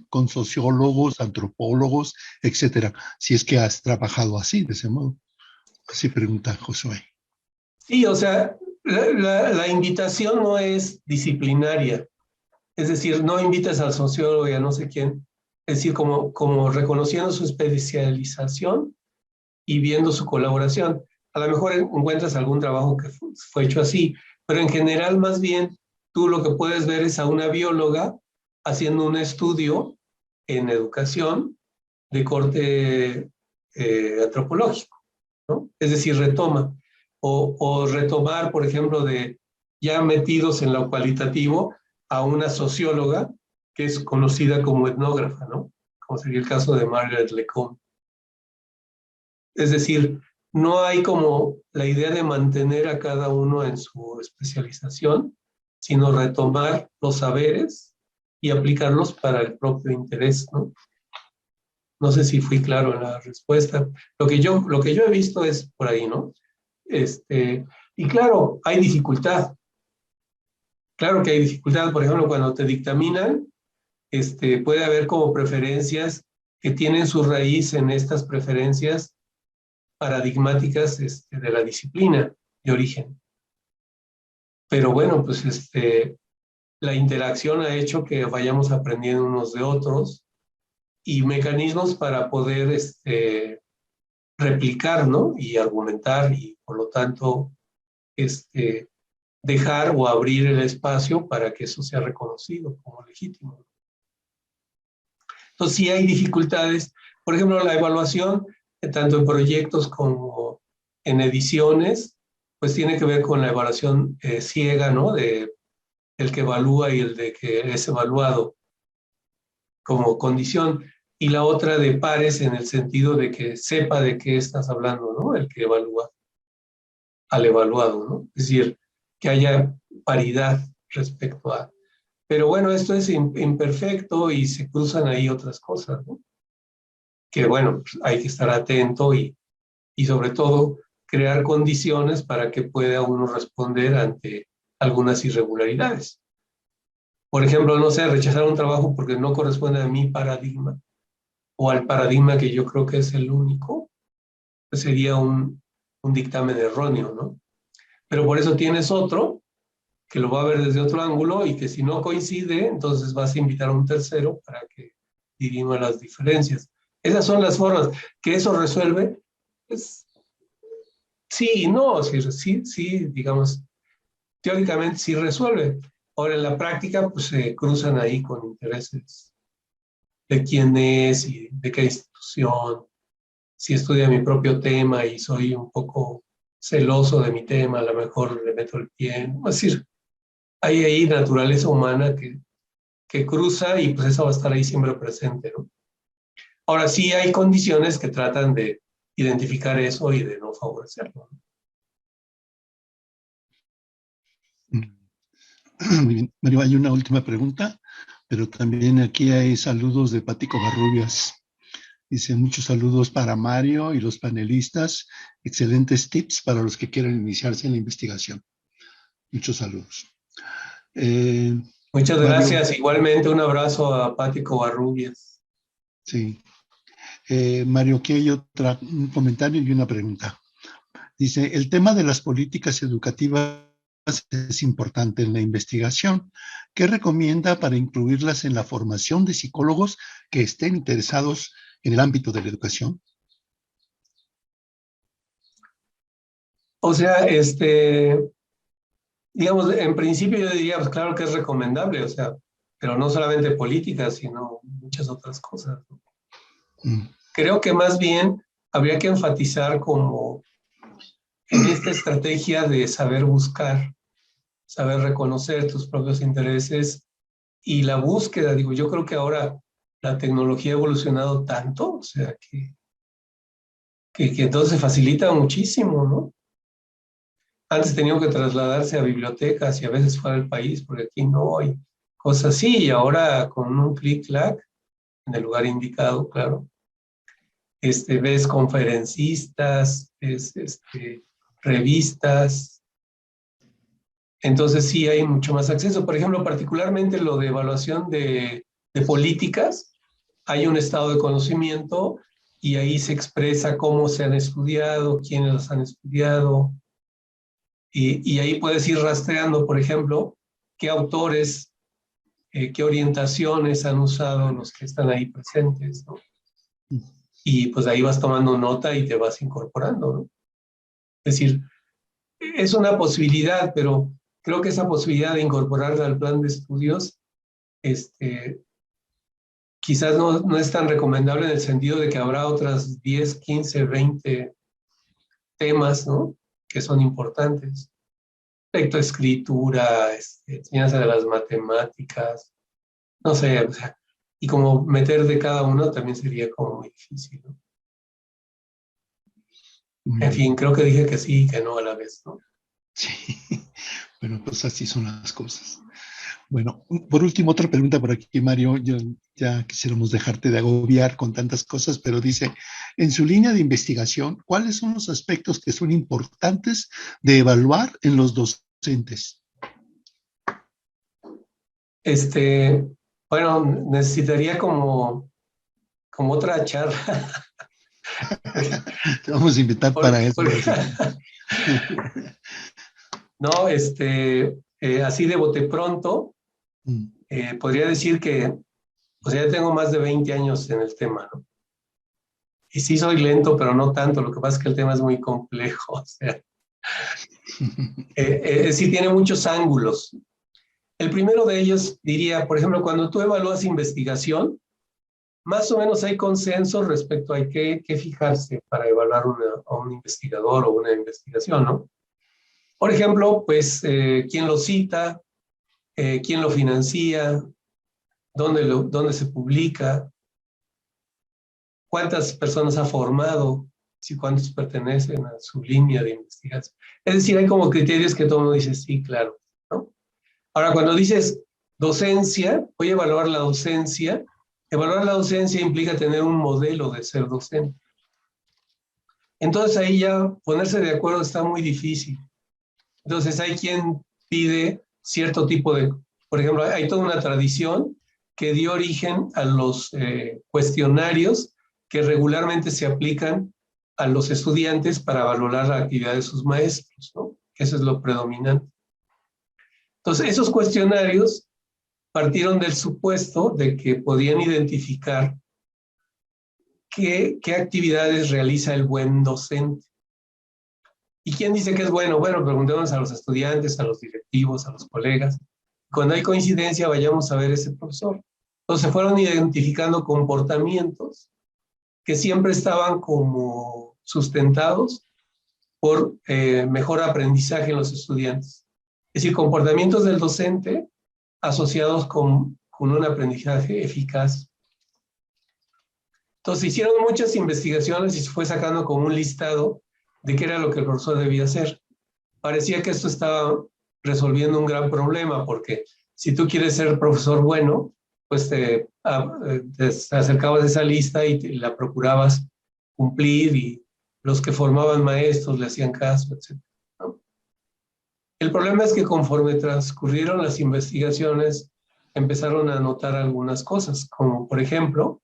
con sociólogos, antropólogos, etcétera? Si es que has trabajado así, de ese modo. Así pregunta Josué. Sí, o sea, la invitación no es disciplinaria. Es decir, no invitas al sociólogo y a no sé quién. Es decir, como reconociendo su especialización y viendo su colaboración. A lo mejor encuentras algún trabajo que fue hecho así, pero en general más bien tú lo que puedes ver es a una bióloga haciendo un estudio en educación de corte antropológico, ¿no? Es decir, retoma. O retomar, por ejemplo, de ya metidos en lo cualitativo, a una socióloga que es conocida como etnógrafa, ¿no? Como sería el caso de Margaret Lecomte. Es decir, no hay como la idea de mantener a cada uno en su especialización, sino retomar los saberes y aplicarlos para el propio interés, ¿no? No sé si fui claro en la respuesta. Lo que yo he visto es por ahí, ¿no? Y claro, hay dificultad. Claro que hay dificultad, por ejemplo, cuando te dictaminan, puede haber como preferencias que tienen su raíz en estas preferencias paradigmáticas de la disciplina de origen. Pero bueno, pues la interacción ha hecho que vayamos aprendiendo unos de otros y mecanismos para poder replicar, ¿no? Y argumentar y por lo tanto dejar o abrir el espacio para que eso sea reconocido como legítimo. Entonces sí hay dificultades. Por ejemplo, la evaluación, tanto en proyectos como en ediciones, pues tiene que ver con la evaluación ciega, ¿no? De el que evalúa y el de que es evaluado como condición. Y la otra de pares en el sentido de que sepa de qué estás hablando, ¿no? El que evalúa al evaluado, ¿no? Es decir, que haya paridad respecto a... Pero bueno, esto es imperfecto y se cruzan ahí otras cosas, ¿no? Que bueno, pues hay que estar atento y sobre todo crear condiciones para que pueda uno responder ante algunas irregularidades. Por ejemplo, no sé, rechazar un trabajo porque no corresponde a mi paradigma o al paradigma que yo creo que es el único, pues sería un dictamen erróneo, ¿no? Pero por eso tienes otro que lo va a ver desde otro ángulo y que si no coincide, entonces vas a invitar a un tercero para que dirima las diferencias. Esas son las formas. ¿Que eso resuelve? Pues sí y no, sí, digamos, teóricamente sí resuelve. Ahora en la práctica, pues se cruzan ahí con intereses de quién es y de qué institución. Si estudia mi propio tema y soy un poco celoso de mi tema, a lo mejor le meto el pie. Es decir, hay ahí naturaleza humana que cruza y pues eso va a estar ahí siempre presente, ¿no? Ahora sí hay condiciones que tratan de identificar eso y de no favorecerlo, ¿no? Muy bien. Mario, hay una última pregunta, pero también aquí hay saludos de Pati Covarrubias. Dice, muchos saludos para Mario y los panelistas. Excelentes tips para los que quieran iniciarse en la investigación. Muchos saludos. Muchas Mario, gracias. Igualmente un abrazo a Pati Covarrubias. Sí. Mario, aquí hay un comentario y una pregunta. Dice, el tema de las políticas educativas es importante en la investigación. ¿Qué recomienda para incluirlas en la formación de psicólogos que estén interesados en el ámbito de la educación? O sea, digamos, en principio yo diría, pues claro que es recomendable, o sea, pero no solamente políticas, sino muchas otras cosas, ¿no? Creo que más bien habría que enfatizar como en esta estrategia de saber buscar, saber reconocer tus propios intereses y la búsqueda. Digo, yo creo que ahora la tecnología ha evolucionado tanto, o sea, que entonces facilita muchísimo, ¿no? Antes tenían que trasladarse a bibliotecas y a veces fuera del país, porque aquí no hay cosas así, y ahora con un clic-clac, en el lugar indicado, claro, ves conferencistas, ves revistas, entonces sí hay mucho más acceso. Por ejemplo, particularmente lo de evaluación de políticas, hay un estado de conocimiento y ahí se expresa cómo se han estudiado, quiénes las han estudiado, y ahí puedes ir rastreando, por ejemplo, qué autores, qué orientaciones han usado los que están ahí presentes, ¿no? Y pues ahí vas tomando nota y te vas incorporando, ¿no? Es decir, es una posibilidad, pero creo que esa posibilidad de incorporarla al plan de estudios, quizás no es tan recomendable en el sentido de que habrá otras 10, 15, 20 temas, ¿no?, que son importantes. Lectoescritura, enseñanza de las matemáticas, no sé, o sea, y como meter de cada uno también sería como muy difícil, ¿no? En fin, creo que dije que sí y que no a la vez, ¿no? Sí, bueno, pues así son las cosas. Bueno, por último, otra pregunta por aquí, Mario. Ya quisiéramos dejarte de agobiar con tantas cosas, pero dice, en su línea de investigación, ¿cuáles son los aspectos que son importantes de evaluar en los docentes? Bueno, necesitaría como otra charla. Te vamos a invitar para eso. No, así de bote pronto, podría decir que, o sea, ya tengo más de 20 años en el tema, ¿no? Y sí soy lento, pero no tanto. Lo que pasa es que el tema es muy complejo, o sea, sí tiene muchos ángulos. El primero de ellos diría, por ejemplo, cuando tú evalúas investigación, más o menos hay consenso respecto a qué fijarse para evaluar a un investigador o una investigación, ¿no? Por ejemplo, pues, quién lo cita, quién lo financia, dónde se publica, cuántas personas ha formado, si cuántos pertenecen a su línea de investigación. Es decir, hay como criterios que todo el mundo dice, sí, claro, ¿no? Ahora, cuando dices docencia, voy a evaluar la docencia. Evaluar la docencia implica tener un modelo de ser docente. Entonces ahí ya ponerse de acuerdo está muy difícil. Entonces hay quien pide cierto tipo de, por ejemplo, hay toda una tradición que dio origen a los cuestionarios que regularmente se aplican a los estudiantes para valorar la actividad de sus maestros, ¿no? Eso es lo predominante. Entonces, esos cuestionarios partieron del supuesto de que podían identificar qué actividades realiza el buen docente. ¿Y quién dice que es bueno? Bueno, preguntemos a los estudiantes, a los directivos, a los colegas. Cuando hay coincidencia, vayamos a ver ese profesor. Entonces, fueron identificando comportamientos que siempre estaban como sustentados por mejor aprendizaje en los estudiantes. Es decir, comportamientos del docente asociados con un aprendizaje eficaz. Entonces, hicieron muchas investigaciones y se fue sacando como un listado de qué era lo que el profesor debía hacer. Parecía que esto estaba resolviendo un gran problema, porque si tú quieres ser profesor bueno, pues te acercabas a esa lista y la procurabas cumplir, y los que formaban maestros le hacían caso, etc., ¿no? El problema es que conforme transcurrieron las investigaciones, empezaron a notar algunas cosas, como por ejemplo,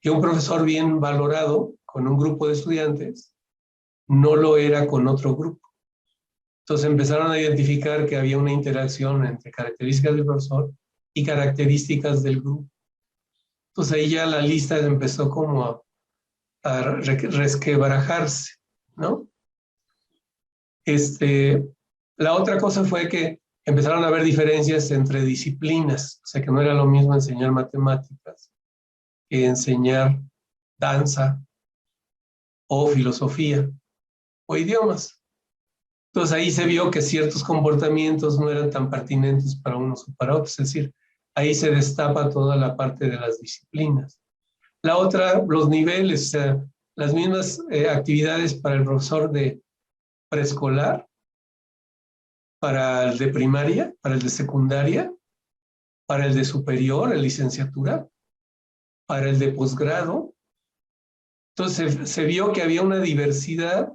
que un profesor bien valorado con un grupo de estudiantes no lo era con otro grupo. Entonces empezaron a identificar que había una interacción entre características del profesor y características del grupo. Entonces ahí ya la lista empezó como a resquebrajarse, ¿no? La otra cosa fue que empezaron a haber diferencias entre disciplinas, o sea que no era lo mismo enseñar matemáticas que enseñar danza o filosofía o idiomas. Entonces ahí se vio que ciertos comportamientos no eran tan pertinentes para unos o para otros, es decir, ahí se destapa toda la parte de las disciplinas. La otra, los niveles, o sea, las mismas actividades para el profesor de preescolar, para el de primaria, para el de secundaria, para el de superior, el licenciatura, para el de posgrado. Entonces se vio que había una diversidad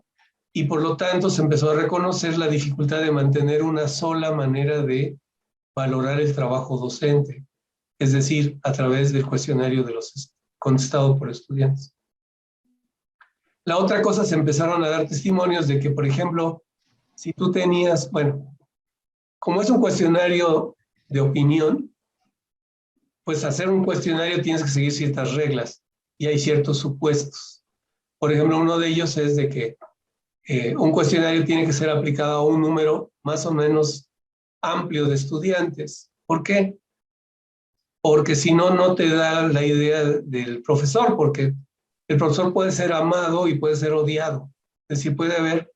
y por lo tanto se empezó a reconocer la dificultad de mantener una sola manera de valorar el trabajo docente, es decir, a través del cuestionario de los contestado por estudiantes. La otra cosa, se empezaron a dar testimonios de que, por ejemplo, si tú tenías, bueno, como es un cuestionario de opinión, pues hacer un cuestionario tienes que seguir ciertas reglas y hay ciertos supuestos. Por ejemplo, uno de ellos es de que un cuestionario tiene que ser aplicado a un número más o menos amplio de estudiantes. ¿Por qué? Porque si no, no te da la idea del profesor, porque el profesor puede ser amado y puede ser odiado. Es decir, puede haber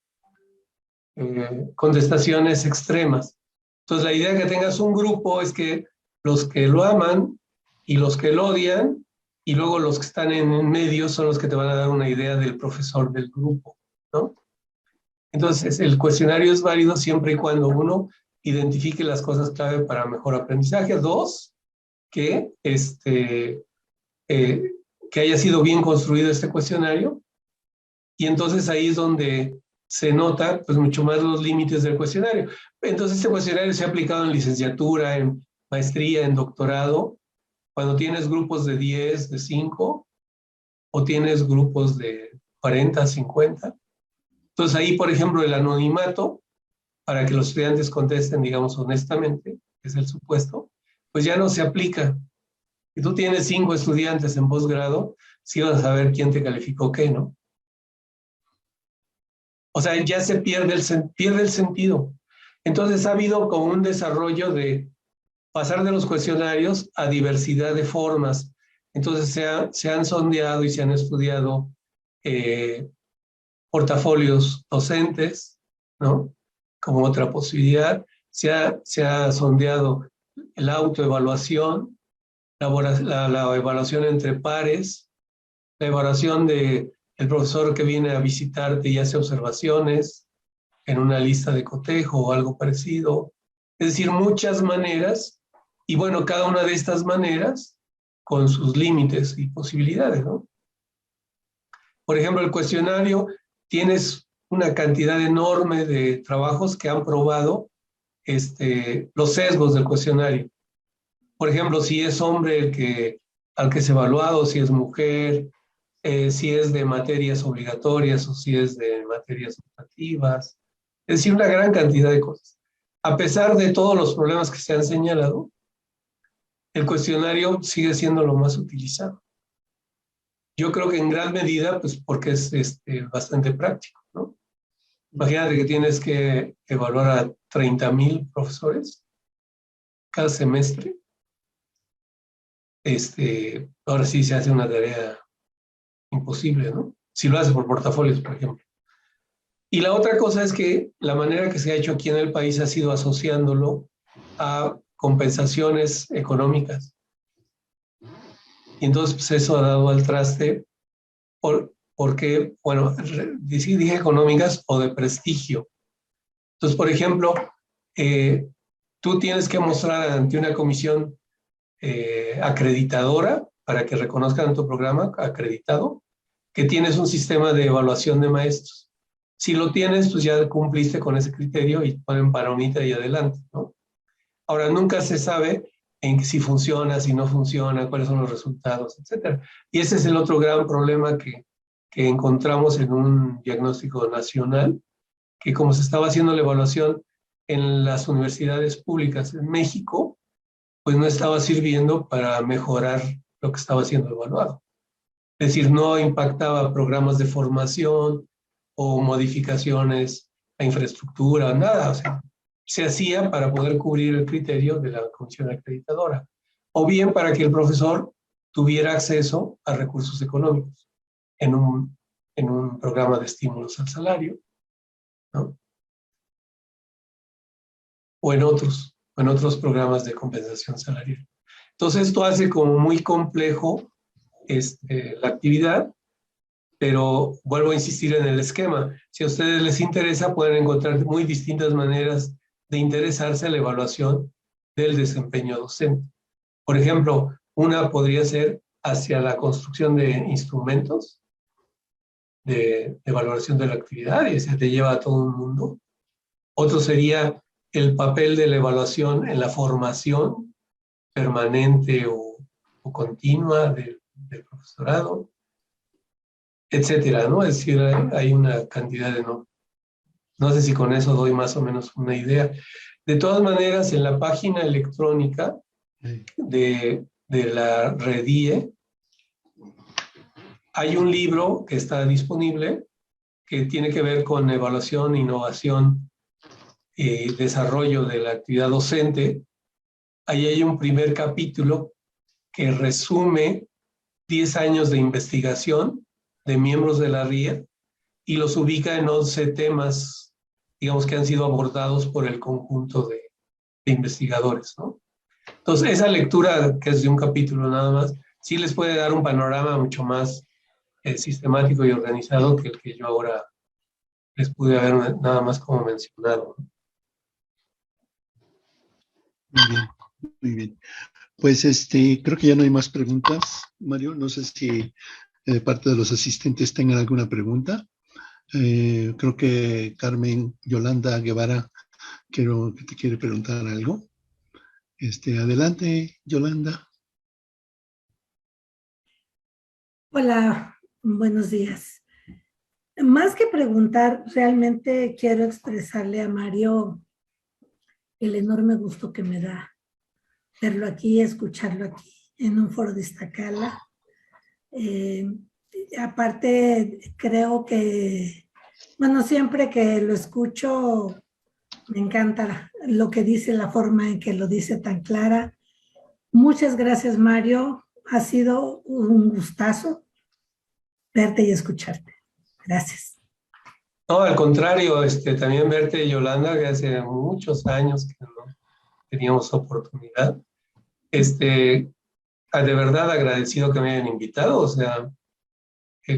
contestaciones extremas. Entonces, la idea de que tengas un grupo es que los que lo aman y los que lo odian, y luego los que están en medio son los que te van a dar una idea del profesor del grupo, ¿no? Entonces, el cuestionario es válido siempre y cuando uno identifique las cosas clave para mejor aprendizaje. Dos, que haya sido bien construido este cuestionario. Y entonces ahí es donde se nota pues mucho más los límites del cuestionario. Entonces este cuestionario se ha aplicado en licenciatura, en maestría, en doctorado, cuando tienes grupos de 10, de 5, o tienes grupos de 40, 50. Entonces ahí, por ejemplo, el anonimato, para que los estudiantes contesten, digamos, honestamente, que es el supuesto, pues ya no se aplica. Si tú tienes 5 estudiantes en posgrado, sí vas a saber quién te calificó qué, ¿no? O sea, ya se pierde el sentido. Entonces ha habido como un desarrollo de pasar de los cuestionarios a diversidad de formas. Entonces se han sondeado y se han estudiado portafolios docentes, ¿no? Como otra posibilidad. Se ha sondeado la autoevaluación, la evaluación entre pares, la evaluación del profesor que viene a visitarte y hace observaciones en una lista de cotejo o algo parecido. Es decir, muchas maneras, y bueno, cada una de estas maneras con sus límites y posibilidades, ¿no? Por ejemplo, el cuestionario, tienes una cantidad enorme de trabajos que han probado los sesgos del cuestionario. Por ejemplo, si es hombre al que es evaluado, si es mujer, si es de materias obligatorias o si es de materias optativas. Es decir, una gran cantidad de cosas. A pesar de todos los problemas que se han señalado, el cuestionario sigue siendo lo más utilizado. Yo creo que en gran medida, pues porque es bastante práctico, ¿no? Imagínate que tienes que evaluar a 30,000 profesores cada semestre. Ahora sí se hace una tarea imposible, ¿no? Si lo haces por portafolios, por ejemplo. Y la otra cosa es que la manera que se ha hecho aquí en el país ha sido asociándolo a compensaciones económicas. Y entonces pues, eso ha dado al traste porque, bueno, dije económicas o de prestigio. Entonces, por ejemplo, tú tienes que mostrar ante una comisión acreditadora para que reconozcan tu programa acreditado que tienes un sistema de evaluación de maestros. Si lo tienes, pues ya cumpliste con ese criterio y ponen palomita y adelante, ¿no? Ahora, nunca se sabe en si funciona, si no funciona, cuáles son los resultados, etc. Y ese es el otro gran problema que encontramos en un diagnóstico nacional, que como se estaba haciendo la evaluación en las universidades públicas en México, pues no estaba sirviendo para mejorar lo que estaba siendo evaluado. Es decir, no impactaba programas de formación o modificaciones a infraestructura, nada. O sea, se hacía para poder cubrir el criterio de la comisión acreditadora, o bien para que el profesor tuviera acceso a recursos económicos en un programa de estímulos al salario, ¿no? O en otros programas de compensación salarial. Entonces, esto hace como muy complejo la actividad, pero vuelvo a insistir en el esquema. Si a ustedes les interesa, pueden encontrar muy distintas maneras de interesarse en la evaluación del desempeño docente. Por ejemplo, una podría ser hacia la construcción de instrumentos de valoración de la actividad, y se te lleva a todo el mundo. Otro sería el papel de la evaluación en la formación permanente o continua del profesorado, etcétera, ¿no? Es decir, hay una cantidad de no sé si con eso doy más o menos una idea. De todas maneras, en la página electrónica de la REDIE hay un libro que está disponible que tiene que ver con evaluación, innovación y desarrollo de la actividad docente. Ahí hay un primer capítulo que resume 10 años de investigación de miembros de la RIE y los ubica en 11 temas, digamos, que han sido abordados por el conjunto de investigadores, ¿no? Entonces, esa lectura, que es de un capítulo nada más, sí les puede dar un panorama mucho más sistemático y organizado que el que yo ahora les pude haber nada más como mencionado, ¿no? Muy bien, muy bien. Pues creo que ya no hay más preguntas, Mario. No sé si de parte de los asistentes tengan alguna pregunta. Creo que Carmen Yolanda Guevara que te quiere preguntar algo. Adelante, Yolanda. Hola, buenos días. Más que preguntar, realmente quiero expresarle a Mario el enorme gusto que me da verlo aquí, escucharlo aquí en un foro de Iztacala. Aparte, creo que, bueno, siempre que lo escucho, me encanta lo que dice, la forma en que lo dice tan clara. Muchas gracias, Mario. Ha sido un gustazo verte y escucharte. Gracias. No, al contrario, también verte, Yolanda, que hace muchos años que no teníamos oportunidad. De verdad agradecido que me hayan invitado, o sea,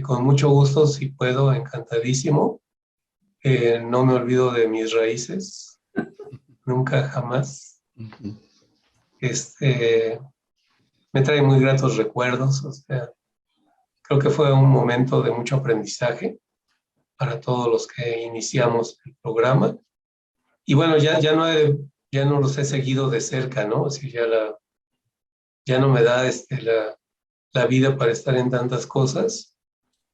con mucho gusto, si puedo, encantadísimo. No me olvido de mis raíces, nunca, jamás. Uh-huh. Me trae muy gratos recuerdos, o sea, creo que fue un momento de mucho aprendizaje para todos los que iniciamos el programa. Y bueno, ya no los he seguido de cerca, ¿no? O sea, ya no me da la vida para estar en tantas cosas.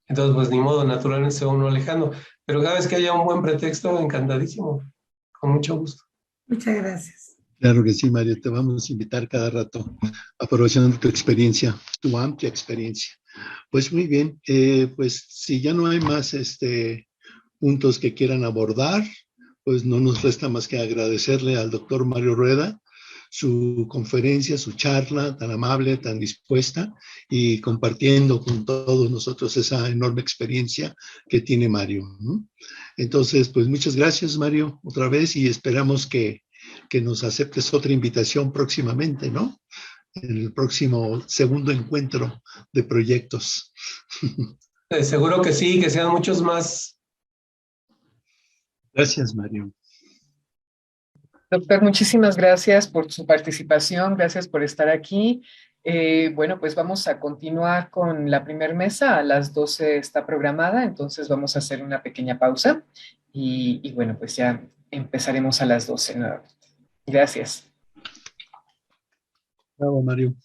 Entonces, pues ni modo, naturalmente se va uno alejando. Pero cada vez que haya un buen pretexto, encantadísimo, con mucho gusto. Muchas gracias. Claro que sí, Mario, te vamos a invitar cada rato, aprovechando tu experiencia, tu amplia experiencia. Pues muy bien, pues si ya no hay más puntos que quieran abordar, pues no nos resta más que agradecerle al doctor Mario Rueda su conferencia, su charla tan amable, tan dispuesta y compartiendo con todos nosotros esa enorme experiencia que tiene Mario, ¿no? Entonces, pues muchas gracias, Mario, otra vez, y esperamos que nos aceptes otra invitación próximamente, ¿no? En el próximo segundo encuentro de proyectos. Seguro que sí, que sean muchos más. Gracias, Mario. Doctor, muchísimas gracias por su participación, gracias por estar aquí Bueno, pues vamos a continuar con la primera mesa. A las 12 está programada, entonces vamos a hacer una pequeña pausa y bueno, pues ya empezaremos a las 12 nuevamente. Gracias. Bravo, Mario.